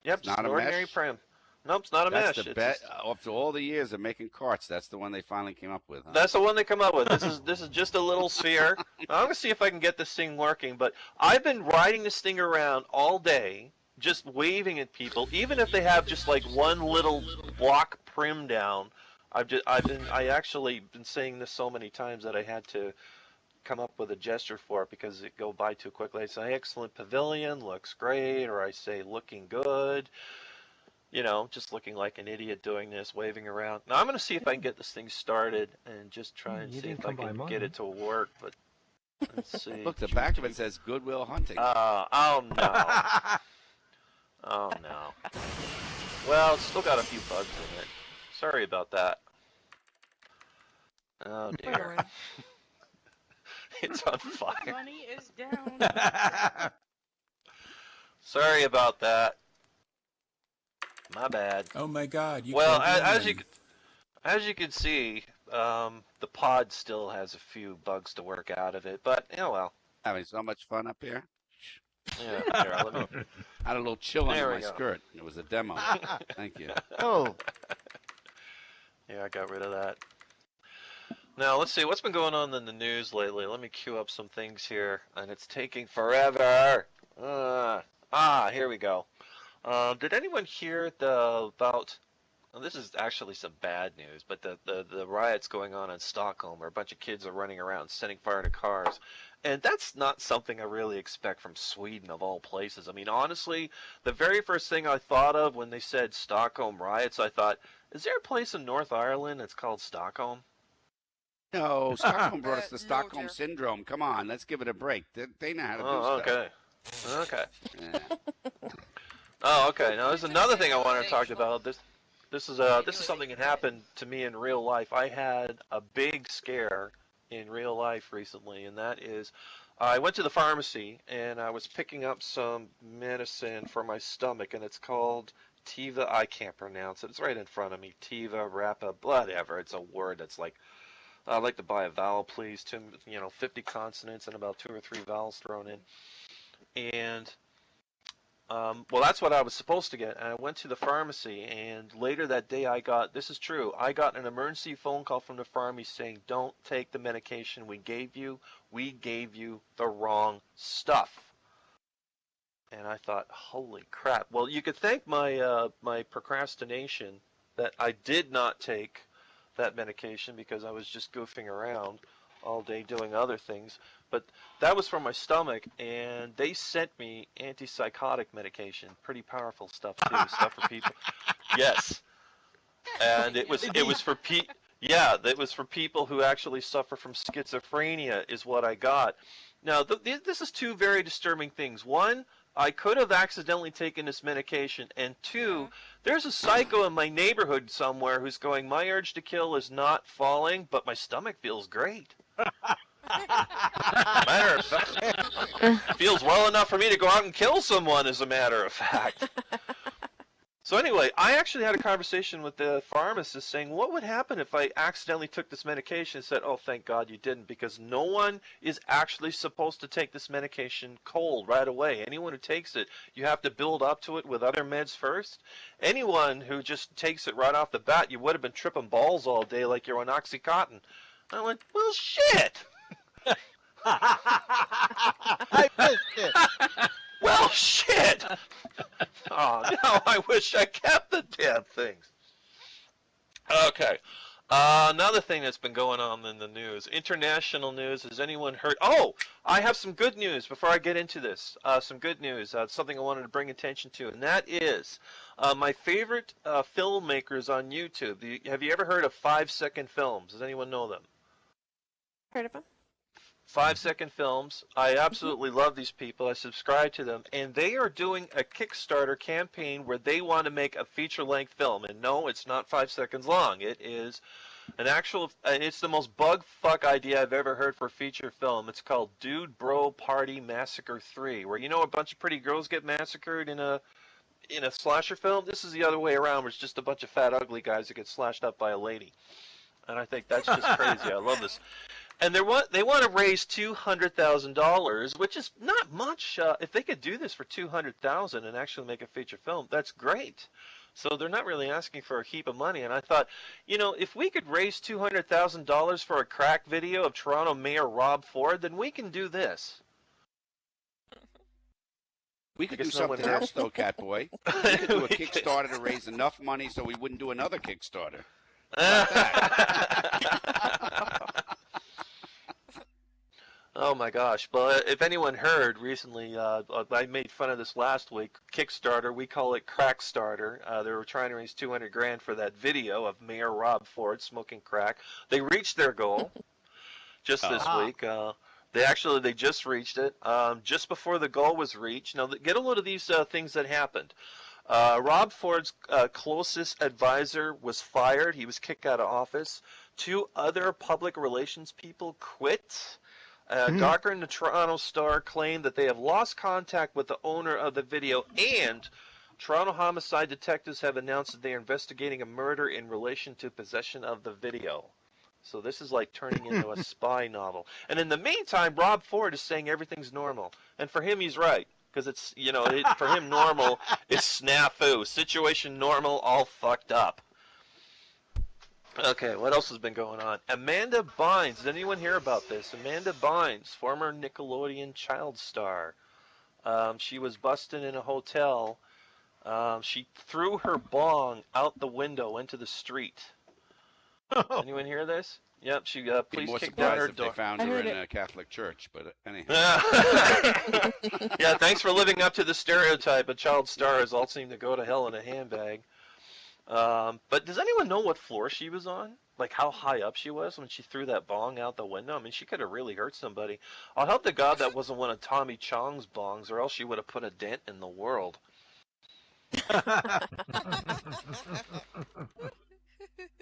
Speaker 3: Yep,
Speaker 1: It's
Speaker 3: just
Speaker 1: not
Speaker 3: an
Speaker 1: a
Speaker 3: ordinary
Speaker 1: mesh?
Speaker 3: prim. Nope, it's not a
Speaker 1: That's
Speaker 3: mesh.
Speaker 1: the
Speaker 3: It's
Speaker 1: bet.
Speaker 3: just-
Speaker 1: After all the years of making carts, that's the one they finally came up with. Huh?
Speaker 3: That's the one they come up with. This is just a little sphere. I'm gonna see if I can get this thing working. But I've been riding this thing around all day, just waving at people, even if they have just like one little block prim down. I actually been saying this so many times that I had to come up with a gesture for it because it go by too quickly. I say excellent pavilion, looks great, or I say looking good. Just looking like an idiot doing this, waving around. Now I'm going to see if I can get this thing started and just try and
Speaker 8: You
Speaker 3: see
Speaker 8: didn't
Speaker 3: if I
Speaker 8: come by
Speaker 3: can
Speaker 8: mine.
Speaker 3: get it to work. But let's see.
Speaker 1: Look, the back of it says Goodwill Hunting.
Speaker 3: Oh no. Oh no. Well, it's still got a few bugs in it. Sorry about that. Oh dear. It's on fire.
Speaker 10: Money is down.
Speaker 3: Sorry about that. My bad.
Speaker 12: Oh my God!
Speaker 3: Well, as you can see, the pod still has a few bugs to work out of it, but well.
Speaker 1: Having so much fun up here.
Speaker 3: Yeah, here, let me.
Speaker 1: I had a little chill
Speaker 3: There
Speaker 1: under
Speaker 3: we
Speaker 1: my
Speaker 3: go.
Speaker 1: skirt. It was a demo. Thank you.
Speaker 6: Oh.
Speaker 3: Yeah, I got rid of that. Now, let's see, what's been going on in the news lately? Let me queue up some things here, and it's taking forever. Here we go. Did anyone hear about? Well, this is actually some bad news, but the riots going on in Stockholm, where a bunch of kids are running around setting fire to cars, and that's not something I really expect from Sweden of all places. I mean, honestly, the very first thing I thought of when they said Stockholm riots, I thought, is there a place in North Ireland that's called Stockholm?
Speaker 1: No, Stockholm brought us the Stockholm Syndrome. Come on, let's give it a break. They know how to do stuff.
Speaker 3: Okay.
Speaker 1: Yeah.
Speaker 3: Oh, okay. Now there's another thing I wanted to talk about. This is something that happened to me in real life. I had a big scare in real life recently, and that is, I went to the pharmacy and I was picking up some medicine for my stomach, and it's called Tiva. I can't pronounce it. It's right in front of me. Tiva, Rappa, whatever. It's a word that's like, I'd like to buy a vowel, please. 50 consonants and about 2 or 3 vowels thrown in. And well, that's what I was supposed to get. And I went to the pharmacy, and later that day I got, this is true, I got an emergency phone call from the pharmacy saying, don't take the medication we gave you. We gave you the wrong stuff. And I thought, holy crap. Well, you could thank my my procrastination that I did not take that medication because I was just goofing around all day doing other things. But that was for my stomach, and they sent me antipsychotic medication, pretty powerful stuff too, stuff for people. Yes, and it was for it was for people who actually suffer from schizophrenia, is what I got. Now, this is two very disturbing things. One, I could have accidentally taken this medication, and two, there's a psycho in my neighborhood somewhere who's going, my urge to kill is not falling, but my stomach feels great. Matter of fact, feels well enough for me to go out and kill someone, as a matter of fact. So anyway, I actually had a conversation with the pharmacist saying, what would happen if I accidentally took this medication and said, oh, thank God you didn't, because no one is actually supposed to take this medication cold right away. Anyone who takes it, you have to build up to it with other meds first. Anyone who just takes it right off the bat, you would have been tripping balls all day like you're on Oxycontin. I went, well, shit.
Speaker 6: I missed it.
Speaker 3: Well, shit. Oh, now I wish I kept the damn things. Okay. Another thing that's been going on in the news, international news. Has anyone heard? Oh, I have some good news before I get into this. Some good news. Something I wanted to bring attention to, and that is my favorite filmmakers on YouTube. Have you ever heard of 5-second films? Does anyone know them?
Speaker 5: Heard of them?
Speaker 3: 5-second films. I absolutely love these people. I subscribe to them, and they are doing a Kickstarter campaign where they want to make a feature-length film. And no, it's not 5 seconds long. It is an actual. It's the most bug-fuck idea I've ever heard for a feature film. It's called Dude Bro Party Massacre 3, where a bunch of pretty girls get massacred in a slasher film. This is the other way around, where it's just a bunch of fat, ugly guys that get slashed up by a lady. And I think that's just crazy. I love this. And they want to raise $200,000, which is not much. If they could do this for $200,000 and actually make a feature film, that's great. So they're not really asking for a heap of money. And I thought, if we could raise $200,000 for a crack video of Toronto Mayor Rob Ford, then we can do this.
Speaker 1: We could do something else, though, Catboy. We could do a Kickstarter to raise enough money so we wouldn't do another Kickstarter.
Speaker 3: Oh my gosh. But if anyone heard recently, I made fun of this last week. Kickstarter, we call it Crackstarter. They were trying to raise $200,000 for that video of Mayor Rob Ford smoking crack. They reached their goal just this week. They just reached it. Just before the goal was reached. Now, get a load of these things that happened. Rob Ford's closest advisor was fired. He was kicked out of office. 2 other public relations people quit. Gawker and the Toronto Star claimed that they have lost contact with the owner of the video, and Toronto homicide detectives have announced that they are investigating a murder in relation to possession of the video. So this is like turning into a spy novel. And in the meantime, Rob Ford is saying everything's normal. And for him, he's right. Because it's, for him, normal is snafu. Situation normal, all fucked up. Okay, what else has been going on? Amanda Bynes. Did anyone hear about this? Amanda Bynes, former Nickelodeon child star. She was busted in a hotel She threw her bong out the window into the street. Anyone hear this? Yep, she
Speaker 1: Be
Speaker 3: police
Speaker 1: more
Speaker 3: kicked down
Speaker 1: surprised
Speaker 3: her
Speaker 1: if they
Speaker 3: door.
Speaker 1: found
Speaker 5: I
Speaker 1: her
Speaker 5: heard
Speaker 1: in
Speaker 5: it.
Speaker 1: a Catholic church, but anyhow.
Speaker 3: Yeah, thanks for living up to the stereotype of child stars all seem to go to hell in a handbag. But does anyone know what floor she was on? Like how high up she was when she threw that bong out the window? I mean, she could have really hurt somebody. I'll help to God that wasn't one of Tommy Chong's bongs, or else she would have put a dent in the world.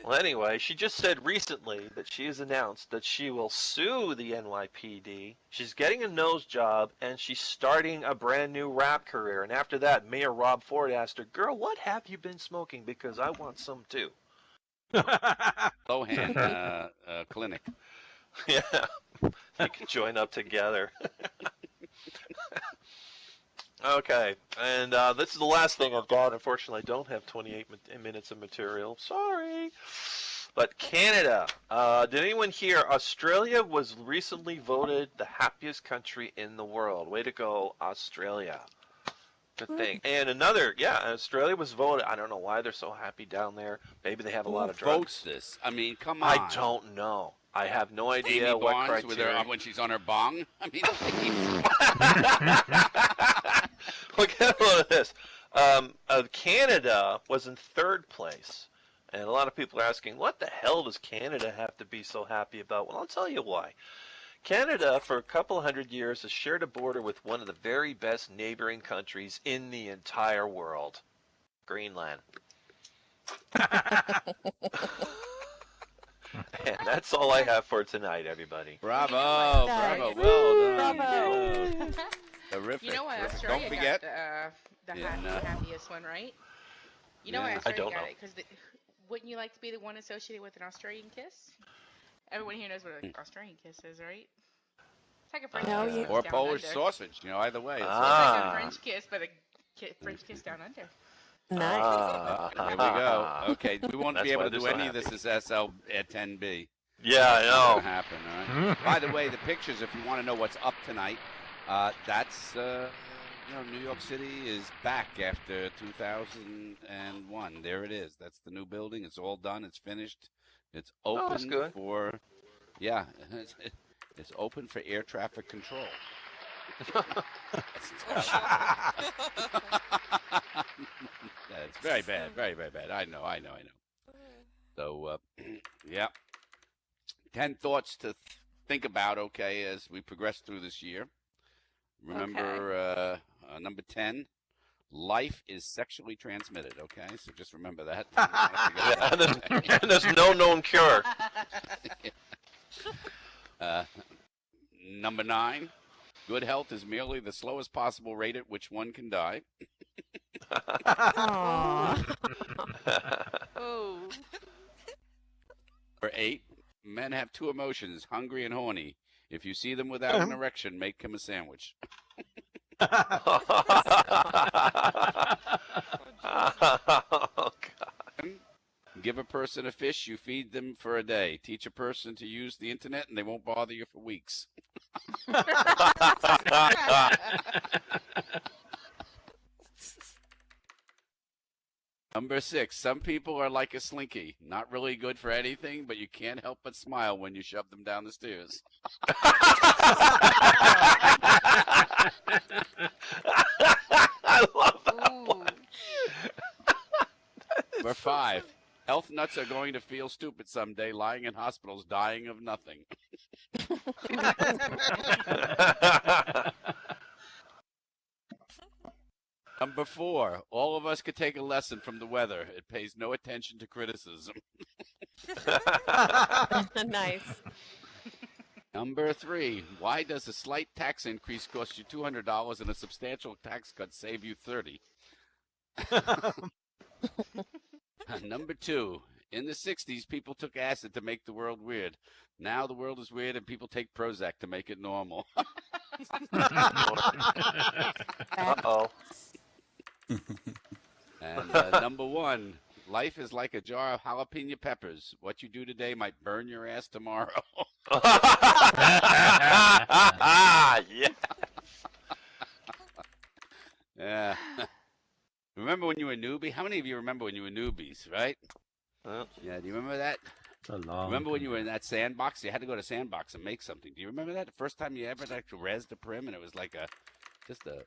Speaker 3: Well, anyway, she just said recently that she has announced that she will sue the NYPD. She's getting a nose job, and she's starting a brand new rap career. And after that, Mayor Rob Ford asked her, "Girl, what have you been smoking? Because I want some too."
Speaker 1: Lohan Clinic.
Speaker 3: Yeah, they can join up together. Okay, and this is the last thing I've got. Unfortunately, I don't have 28 minutes of material. Sorry. But Canada. Did anyone hear Australia was recently voted the happiest country in the world? Way to go, Australia. Good thing. And another, yeah, Australia was voted. I don't know why they're so happy down there. Maybe they have a lot of drugs.
Speaker 1: Votes this? I mean, come on.
Speaker 3: I don't know. I have no idea
Speaker 1: Amy
Speaker 3: what
Speaker 1: Barnes with
Speaker 3: criteria.
Speaker 1: her, when she's on her bong. I mean,
Speaker 3: Look at this. Canada was in third place. And a lot of people are asking, what the hell does Canada have to be so happy about? Well, I'll tell you why. Canada, for a couple hundred years, has shared a border with one of the very best neighboring countries in the entire world, Greenland. And that's all I have for tonight, everybody.
Speaker 1: bravo, bravo, well done.
Speaker 5: Bravo.
Speaker 1: Terrific.
Speaker 10: You know why
Speaker 1: terrific.
Speaker 10: Australia
Speaker 1: Don't forget,
Speaker 10: got the
Speaker 1: in,
Speaker 10: happiest one, right? You know
Speaker 1: yeah.
Speaker 10: why
Speaker 1: I
Speaker 10: Australia
Speaker 3: don't
Speaker 10: got
Speaker 3: know.
Speaker 10: it? Because wouldn't you like to be the one associated with an Australian kiss? Everyone here knows what an Australian kiss is, right? It's like a French
Speaker 5: No,
Speaker 10: kiss.
Speaker 5: you-
Speaker 10: but
Speaker 1: or
Speaker 10: down
Speaker 1: Polish
Speaker 10: under.
Speaker 1: sausage, you know, either way. It's
Speaker 10: It's like
Speaker 3: Ah.
Speaker 10: a French kiss, but a French kiss down under.
Speaker 5: Nice.
Speaker 1: Here we go. Okay, we won't
Speaker 3: That's
Speaker 1: be able
Speaker 3: why
Speaker 1: to do
Speaker 3: they're so
Speaker 1: any of this as SL at 10B.
Speaker 3: Yeah, I
Speaker 1: It's not
Speaker 3: know.
Speaker 1: gonna happen, all right? By the way, the pictures, if you want to know what's up tonight, that's, New York City is back after 2001. There it is. That's the new building. It's all done. It's finished. It's open
Speaker 3: that's good.
Speaker 1: for, yeah, it's open for air traffic control. Yeah, it's very bad, very, very bad. I know. So, yeah. 10 thoughts to think about, okay, as we progress through this year. Remember, number 10, life is sexually transmitted, okay? So just remember that.
Speaker 3: Yeah, and there's no known cure.
Speaker 1: Number 9, good health is merely the slowest possible rate at which one can die.
Speaker 5: Aww.
Speaker 4: Oh.
Speaker 1: Number 8, men have two emotions, hungry and horny. If you see them without an erection, make him a sandwich.
Speaker 3: Oh, God.
Speaker 1: Give a person a fish, you feed them for a day. Teach a person to use the internet, and they won't bother you for weeks. Number 6, some people are like a slinky. Not really good for anything, but you can't help but smile when you shove them down the stairs.
Speaker 3: I love that
Speaker 4: Ooh.
Speaker 3: one.
Speaker 1: Number 5, health nuts are going to feel stupid someday, lying in hospitals, dying of nothing. Number 4, all of us could take a lesson from the weather. It pays no attention to criticism.
Speaker 5: Nice.
Speaker 1: Number 3, why does a slight tax increase cost you $200 and a substantial tax cut save you $30? Number 2, in the 60s, people took acid to make the world weird. Now the world is weird and people take Prozac to make it normal.
Speaker 3: Uh-oh.
Speaker 1: And number 1, life is like a jar of jalapeno peppers. What you do today might burn your ass tomorrow.
Speaker 3: Yeah.
Speaker 1: Yeah. Remember when you were a newbie? How many of you remember when you were newbies, right? Yeah, do you remember that? Remember when you were in that sandbox? You had to go to sandbox and make something. Do you remember that? The first time you ever like res the prim, and it was like just a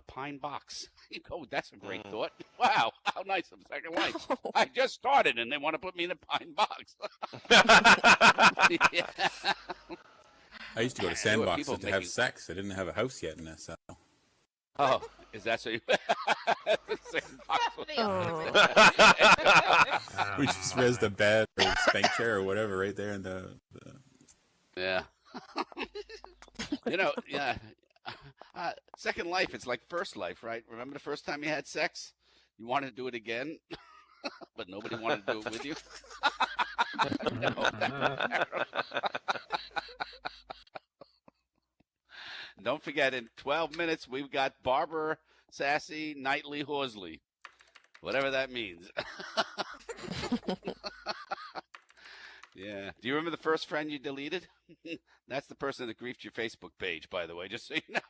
Speaker 1: pine box. You go, that's a great thought. Wow, how nice of Second Life. I just started, and they want to put me in a pine box. Yeah.
Speaker 12: I used to go to sandboxes to have sex. I didn't have a house yet in SL.
Speaker 1: Oh, is that so? You?
Speaker 12: We just raised a bed or a spank chair or whatever right there in the...
Speaker 1: Yeah. Yeah. Second Life, it's like First Life, right? Remember the first time you had sex? You wanted to do it again, but nobody wanted to do it with you? Don't forget, in 12 minutes, we've got Barbara Sassy Knightley Horsley. Whatever that means. Yeah. Do you remember the first friend you deleted? That's the person that griefed your Facebook page, by the way, just so you know.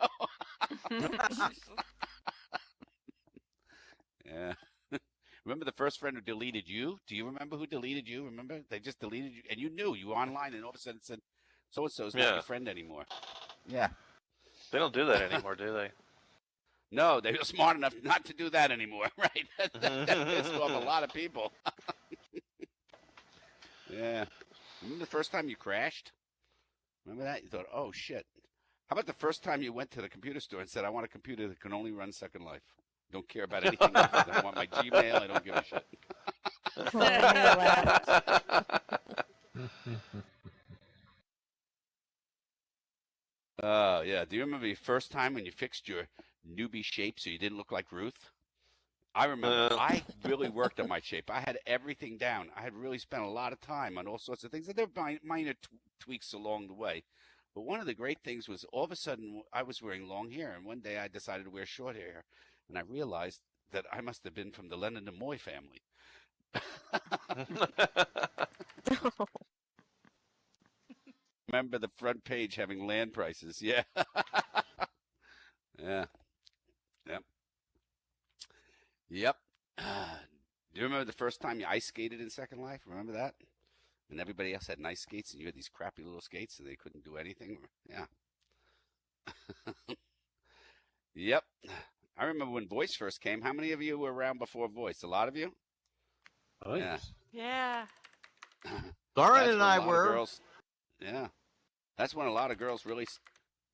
Speaker 1: Yeah. Remember the first friend who deleted you? Do you remember who deleted you? Remember? They just deleted you, and you knew you were online, and all of a sudden it said, so-and-so's not your friend anymore. Yeah.
Speaker 3: They don't do that anymore, do they?
Speaker 1: No, they were smart enough not to do that anymore, right? That pissed off a lot of people. Yeah. Remember the first time you crashed? Remember that? You thought, oh, shit. How about the first time you went to the computer store and said, I want a computer that can only run Second Life? Don't care about anything else. I want my Gmail. I don't give a shit. Oh, yeah. Do you remember your first time when you fixed your newbie shape so you didn't look like Ruth? I remember I really worked on my shape. I had everything down. I had really spent a lot of time on all sorts of things. And there were minor tweaks along the way. But one of the great things was all of a sudden I was wearing long hair. And one day I decided to wear short hair. And I realized that I must have been from the Lennon and Moy family. Remember the front page having land prices. Yeah. Yeah. Yep. Yep. Do you remember the first time you ice skated in Second Life? Remember that? And everybody else had nice skates, and you had these crappy little skates, and they couldn't do anything? Yeah. Yep. I remember when Voice first came. How many of you were around before Voice? A lot of you?
Speaker 6: Oh,
Speaker 1: yeah.
Speaker 10: Yeah.
Speaker 6: Lauren and I were.
Speaker 1: Girls, yeah. That's when a lot of girls really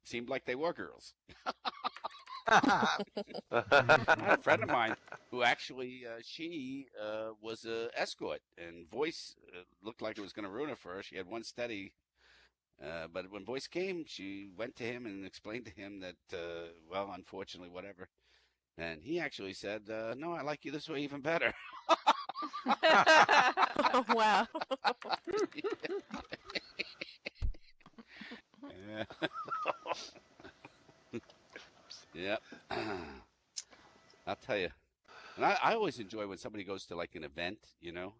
Speaker 1: seemed like they were girls. I had a friend of mine who actually, she was an escort, and Voice looked like it was going to ruin it for her. She had one steady, but when Voice came, she went to him and explained to him that, well, unfortunately, whatever. And he actually said, no, I like you this way even better.
Speaker 5: Oh, wow.
Speaker 1: Yeah. Yep. I'll tell you. And I always enjoy when somebody goes to like an event, you know,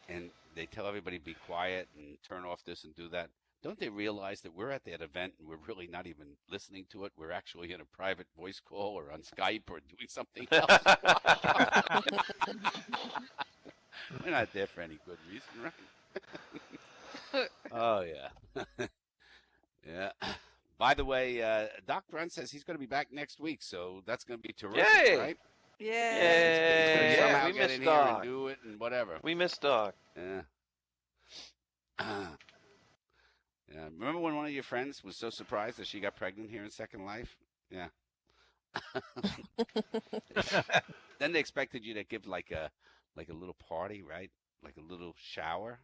Speaker 1: and they tell everybody be quiet and turn off this and do that. Don't they realize that we're at that event and we're really not even listening to it? We're actually in a private voice call or on Skype or doing something else. We're not there for any good reason, right? Oh, yeah. Yeah. By the way, Doc Grunt says he's going to be back next week, so that's going to be terrific,
Speaker 3: Yay!
Speaker 1: right?
Speaker 3: Yay!
Speaker 1: Somehow
Speaker 3: We
Speaker 1: get
Speaker 3: missed
Speaker 1: in here and
Speaker 3: Doc.
Speaker 1: do it and whatever.
Speaker 3: We missed Doc.
Speaker 1: Yeah. Yeah. Remember when one of your friends was so surprised that she got pregnant here in Second Life? Yeah. Then they expected you to give like a little party, right? Like a little shower.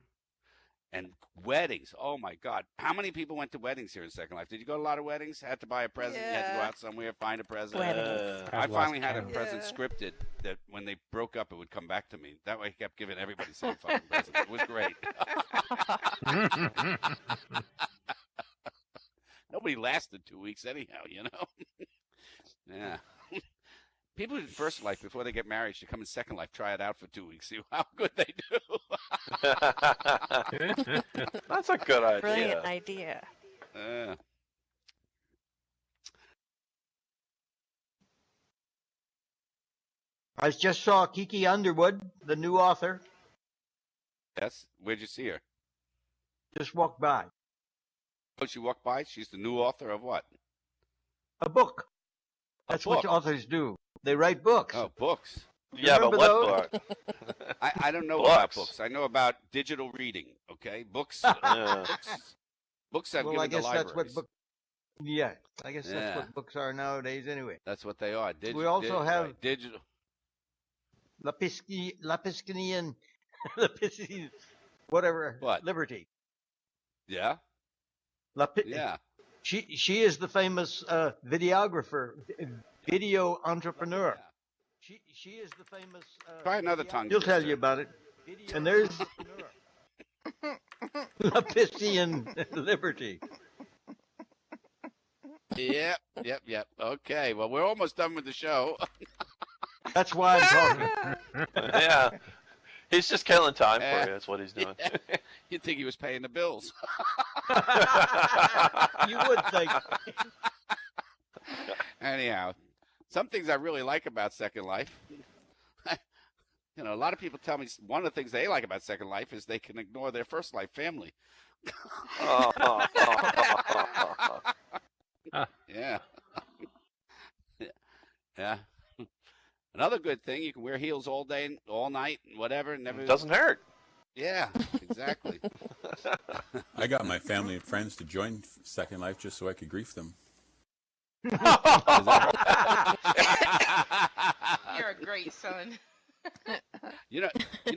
Speaker 1: And weddings. Oh my God. How many people went to weddings here in Second Life? Did you go to a lot of weddings? Had to buy a present? You had to go out somewhere, find a present? I finally had a present scripted that when they broke up, it would come back to me. That way I kept giving everybody the same fucking present. It was great. Nobody lasted 2 weeks anyhow, you know? Yeah. People in First Life, before they get married, should come in Second Life, try it out for 2 weeks, see how good they do.
Speaker 3: That's a good idea.
Speaker 5: Brilliant idea.
Speaker 6: I just saw Kiki Underwood, the new author,
Speaker 1: Yes. Where'd you see her?
Speaker 6: just walked by.
Speaker 1: Oh, she walked by. She's the new author of what?
Speaker 6: A book. That's what
Speaker 1: book.
Speaker 6: authors do. They write books.
Speaker 1: Oh, books.
Speaker 3: Yeah, but
Speaker 6: Remember
Speaker 3: what
Speaker 6: those?
Speaker 3: book?
Speaker 1: I don't know
Speaker 3: Books.
Speaker 1: about books. I know about digital reading. Okay, books.
Speaker 3: Yeah.
Speaker 1: Books I've
Speaker 6: Well,
Speaker 1: given
Speaker 6: I guess
Speaker 1: to
Speaker 6: that's
Speaker 1: libraries.
Speaker 6: what book. Yeah, I guess that's
Speaker 1: Yeah.
Speaker 6: what books are nowadays, anyway.
Speaker 1: That's what they are.
Speaker 6: We also have-
Speaker 1: right, digital.
Speaker 6: Lapiskinian, Lapiskinian, whatever.
Speaker 1: What?
Speaker 6: Liberty.
Speaker 1: Yeah.
Speaker 6: Lapi-
Speaker 1: Yeah.
Speaker 6: She is the famous videographer, video entrepreneur. She is the famous.
Speaker 1: Try another tongue
Speaker 6: She'll tell
Speaker 1: twister.
Speaker 6: you about it. And there's Lapistian Liberty.
Speaker 1: Yep. Okay. Well, we're almost done with the show.
Speaker 6: That's why I'm talking.
Speaker 3: Yeah. He's just killing time for you. That's what he's doing.
Speaker 1: You'd think he was paying the bills.
Speaker 6: You would think.
Speaker 1: Anyhow, some things I really like about Second Life. You know, a lot of people tell me one of the things they like about Second Life is they can ignore their First Life family. Yeah. Yeah. Another good thing, you can wear heels all day, all night, whatever. Never
Speaker 3: Doesn't hurt.
Speaker 1: Yeah, exactly.
Speaker 12: I got my family and friends to join Second Life just so I could grief them.
Speaker 10: You're a great son.
Speaker 1: You know,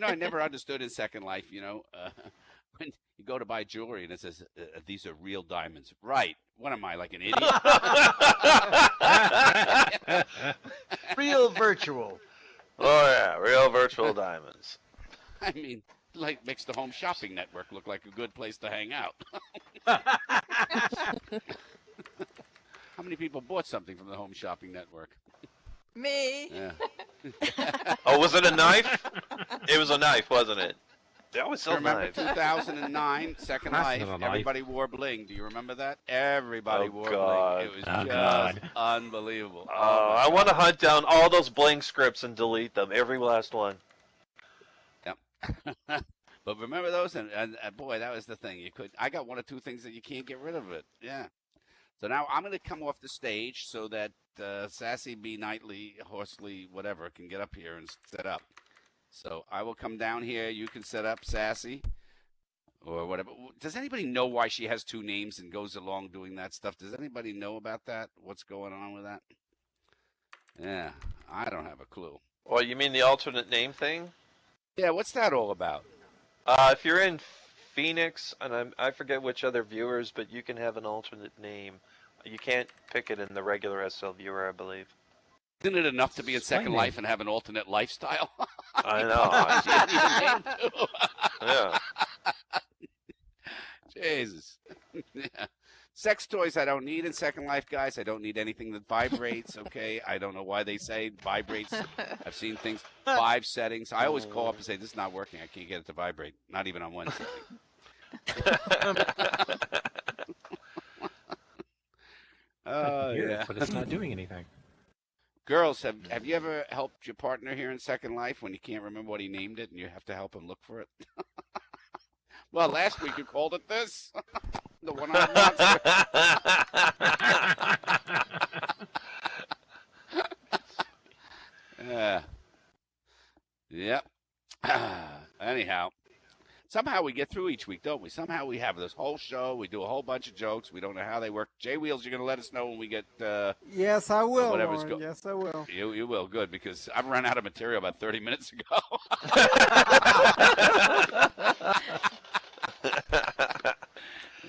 Speaker 1: I never understood in Second Life, when you go to buy jewelry and it says, these are real diamonds. Right. What am I, like an idiot?
Speaker 6: Real virtual.
Speaker 3: Oh, yeah. Real virtual diamonds.
Speaker 1: I mean, like, makes the Home Shopping Network look like a good place to hang out. How many people bought something from the Home Shopping Network?
Speaker 4: Me.
Speaker 1: Yeah.
Speaker 3: Oh, was it a knife? It was a knife, wasn't it? They always sell
Speaker 1: Remember
Speaker 3: knives.
Speaker 1: 2009, Second
Speaker 8: That's
Speaker 1: Life,
Speaker 8: not a knife.
Speaker 1: everybody wore bling. Do you remember that? Everybody
Speaker 3: Oh,
Speaker 1: wore
Speaker 3: God.
Speaker 1: bling. It was
Speaker 8: Oh,
Speaker 1: just
Speaker 8: God.
Speaker 1: unbelievable.
Speaker 3: Oh, I want to hunt down all those bling scripts and delete them, every last one.
Speaker 1: But remember those? And boy, that was the thing. I got one or two things that you can't get rid of it. Yeah. So now I'm going to come off the stage so that Sassy B. Knightley, Horsley, whatever, can get up here and set up. So I will come down here. You can set up Sassy or whatever. Does anybody know why she has two names and goes along doing that stuff? Does anybody know about that? What's going on with that? Yeah, I don't have a clue.
Speaker 3: Well, you mean the alternate name thing?
Speaker 1: Yeah, what's that all about?
Speaker 3: If you're in Phoenix, and I forget which other viewers, but you can have an alternate name. You can't pick it in the regular SL viewer, I believe.
Speaker 1: Isn't it enough to be in Second
Speaker 8: Explain it.
Speaker 1: Life and have an alternate lifestyle?
Speaker 3: I know. Yeah.
Speaker 1: Jesus. Yeah. Sex toys I don't need in Second Life, guys. I don't need anything that vibrates, okay? I don't know why they say vibrates. I've seen things, 5 settings. I always call up and say, this is not working. I can't get it to vibrate. Not even on one setting. Oh,
Speaker 8: Here,
Speaker 1: yeah.
Speaker 8: but it's not doing anything.
Speaker 1: Girls, have you ever helped your partner here in Second Life when you can't remember what he named it and you have to help him look for it? Well, last week you called it this. The one-eyed monster. Yep. Anyhow, somehow we get through each week, don't we? Somehow we have this whole show. We do a whole bunch of jokes. We don't know how they work. J Wheels, you're going to let us know when we get.
Speaker 13: Yes, I will.
Speaker 1: Whatever's
Speaker 13: Warren.
Speaker 1: go-
Speaker 13: Yes, I will.
Speaker 1: You will. Good, because I've run out of material about 30 minutes ago.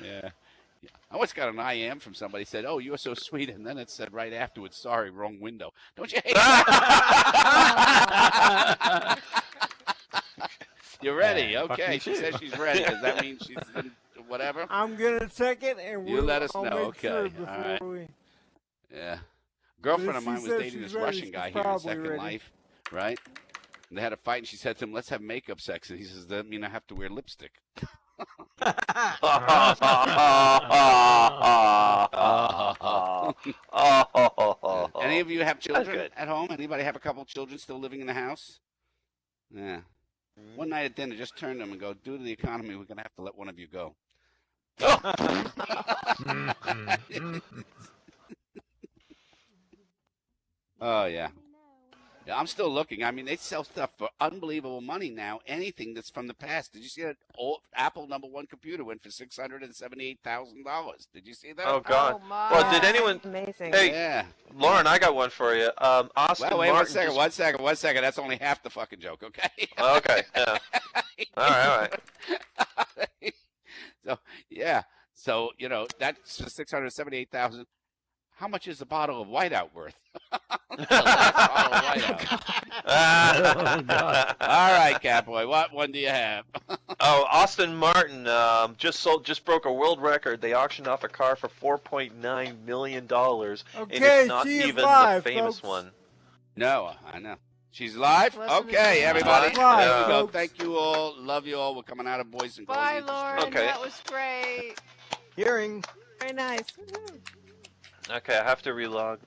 Speaker 1: Yeah. I once got an I am from somebody said, "Oh, you're so sweet," and then it said right afterwards, "Sorry, wrong window." Don't you hate that? You're ready,
Speaker 8: Yeah, fuck
Speaker 1: okay?
Speaker 8: me
Speaker 1: She
Speaker 8: too.
Speaker 1: says she's ready. Does that mean she's whatever?
Speaker 13: I'm gonna check it, and
Speaker 1: You
Speaker 13: we'll,
Speaker 1: let us
Speaker 13: I'll
Speaker 1: know,
Speaker 13: make sure
Speaker 1: okay,
Speaker 13: before
Speaker 1: all right.
Speaker 13: we.
Speaker 1: Yeah. Girlfriend
Speaker 13: But
Speaker 1: of
Speaker 13: if
Speaker 1: mine
Speaker 13: she
Speaker 1: was
Speaker 13: says
Speaker 1: dating
Speaker 13: she's
Speaker 1: this
Speaker 13: ready,
Speaker 1: Russian
Speaker 13: she's
Speaker 1: guy here in
Speaker 13: probably
Speaker 1: Second
Speaker 13: ready.
Speaker 1: Life, right? And they had a fight, and she said to him, "Let's have makeup sex." And he says, "Does that mean I have to wear lipstick?" Any of you have
Speaker 3: That's
Speaker 1: children
Speaker 3: good.
Speaker 1: at home? Anybody have a couple children still living in the house? Yeah. One night at dinner, just turn to them and go, due to the economy, we're going to have to let one of you go. Oh, yeah. Yeah, I'm still looking. I mean, they sell stuff for unbelievable money now. Anything that's from the past. Did you see that old Apple #1 computer went for $678,000? Did you see that?
Speaker 3: Oh God!
Speaker 4: Oh, my.
Speaker 3: Well, did anyone?
Speaker 5: Amazing.
Speaker 3: Hey,
Speaker 1: Yeah.
Speaker 3: Lauren, I got one for you. Austin
Speaker 1: Well, wait
Speaker 3: Martin.
Speaker 1: one second. That's only half the fucking joke, okay?
Speaker 3: Okay. Yeah. All right.
Speaker 1: So yeah. So that's for $678,000. How much is a bottle of Whiteout worth? The last bottle of Whiteout. All right, Catboy. What one do you have?
Speaker 3: Oh, Austin Martin just broke a world record. They auctioned off a car for $4.9 million, and it's not
Speaker 13: she is
Speaker 3: even
Speaker 13: live,
Speaker 3: the famous
Speaker 13: folks.
Speaker 3: one.
Speaker 1: No, I know. She's live?
Speaker 4: Listen to
Speaker 1: Okay,
Speaker 4: me.
Speaker 1: everybody.
Speaker 13: Live,
Speaker 1: There we go.
Speaker 13: folks.
Speaker 1: Thank you all. Love you all. We're coming out of Boys and Girls
Speaker 4: Bye,
Speaker 1: Industry.
Speaker 4: Lauren.
Speaker 3: Okay.
Speaker 4: That was great.
Speaker 6: Hearing.
Speaker 5: Very nice. Woo-hoo.
Speaker 3: Okay, I have to relog.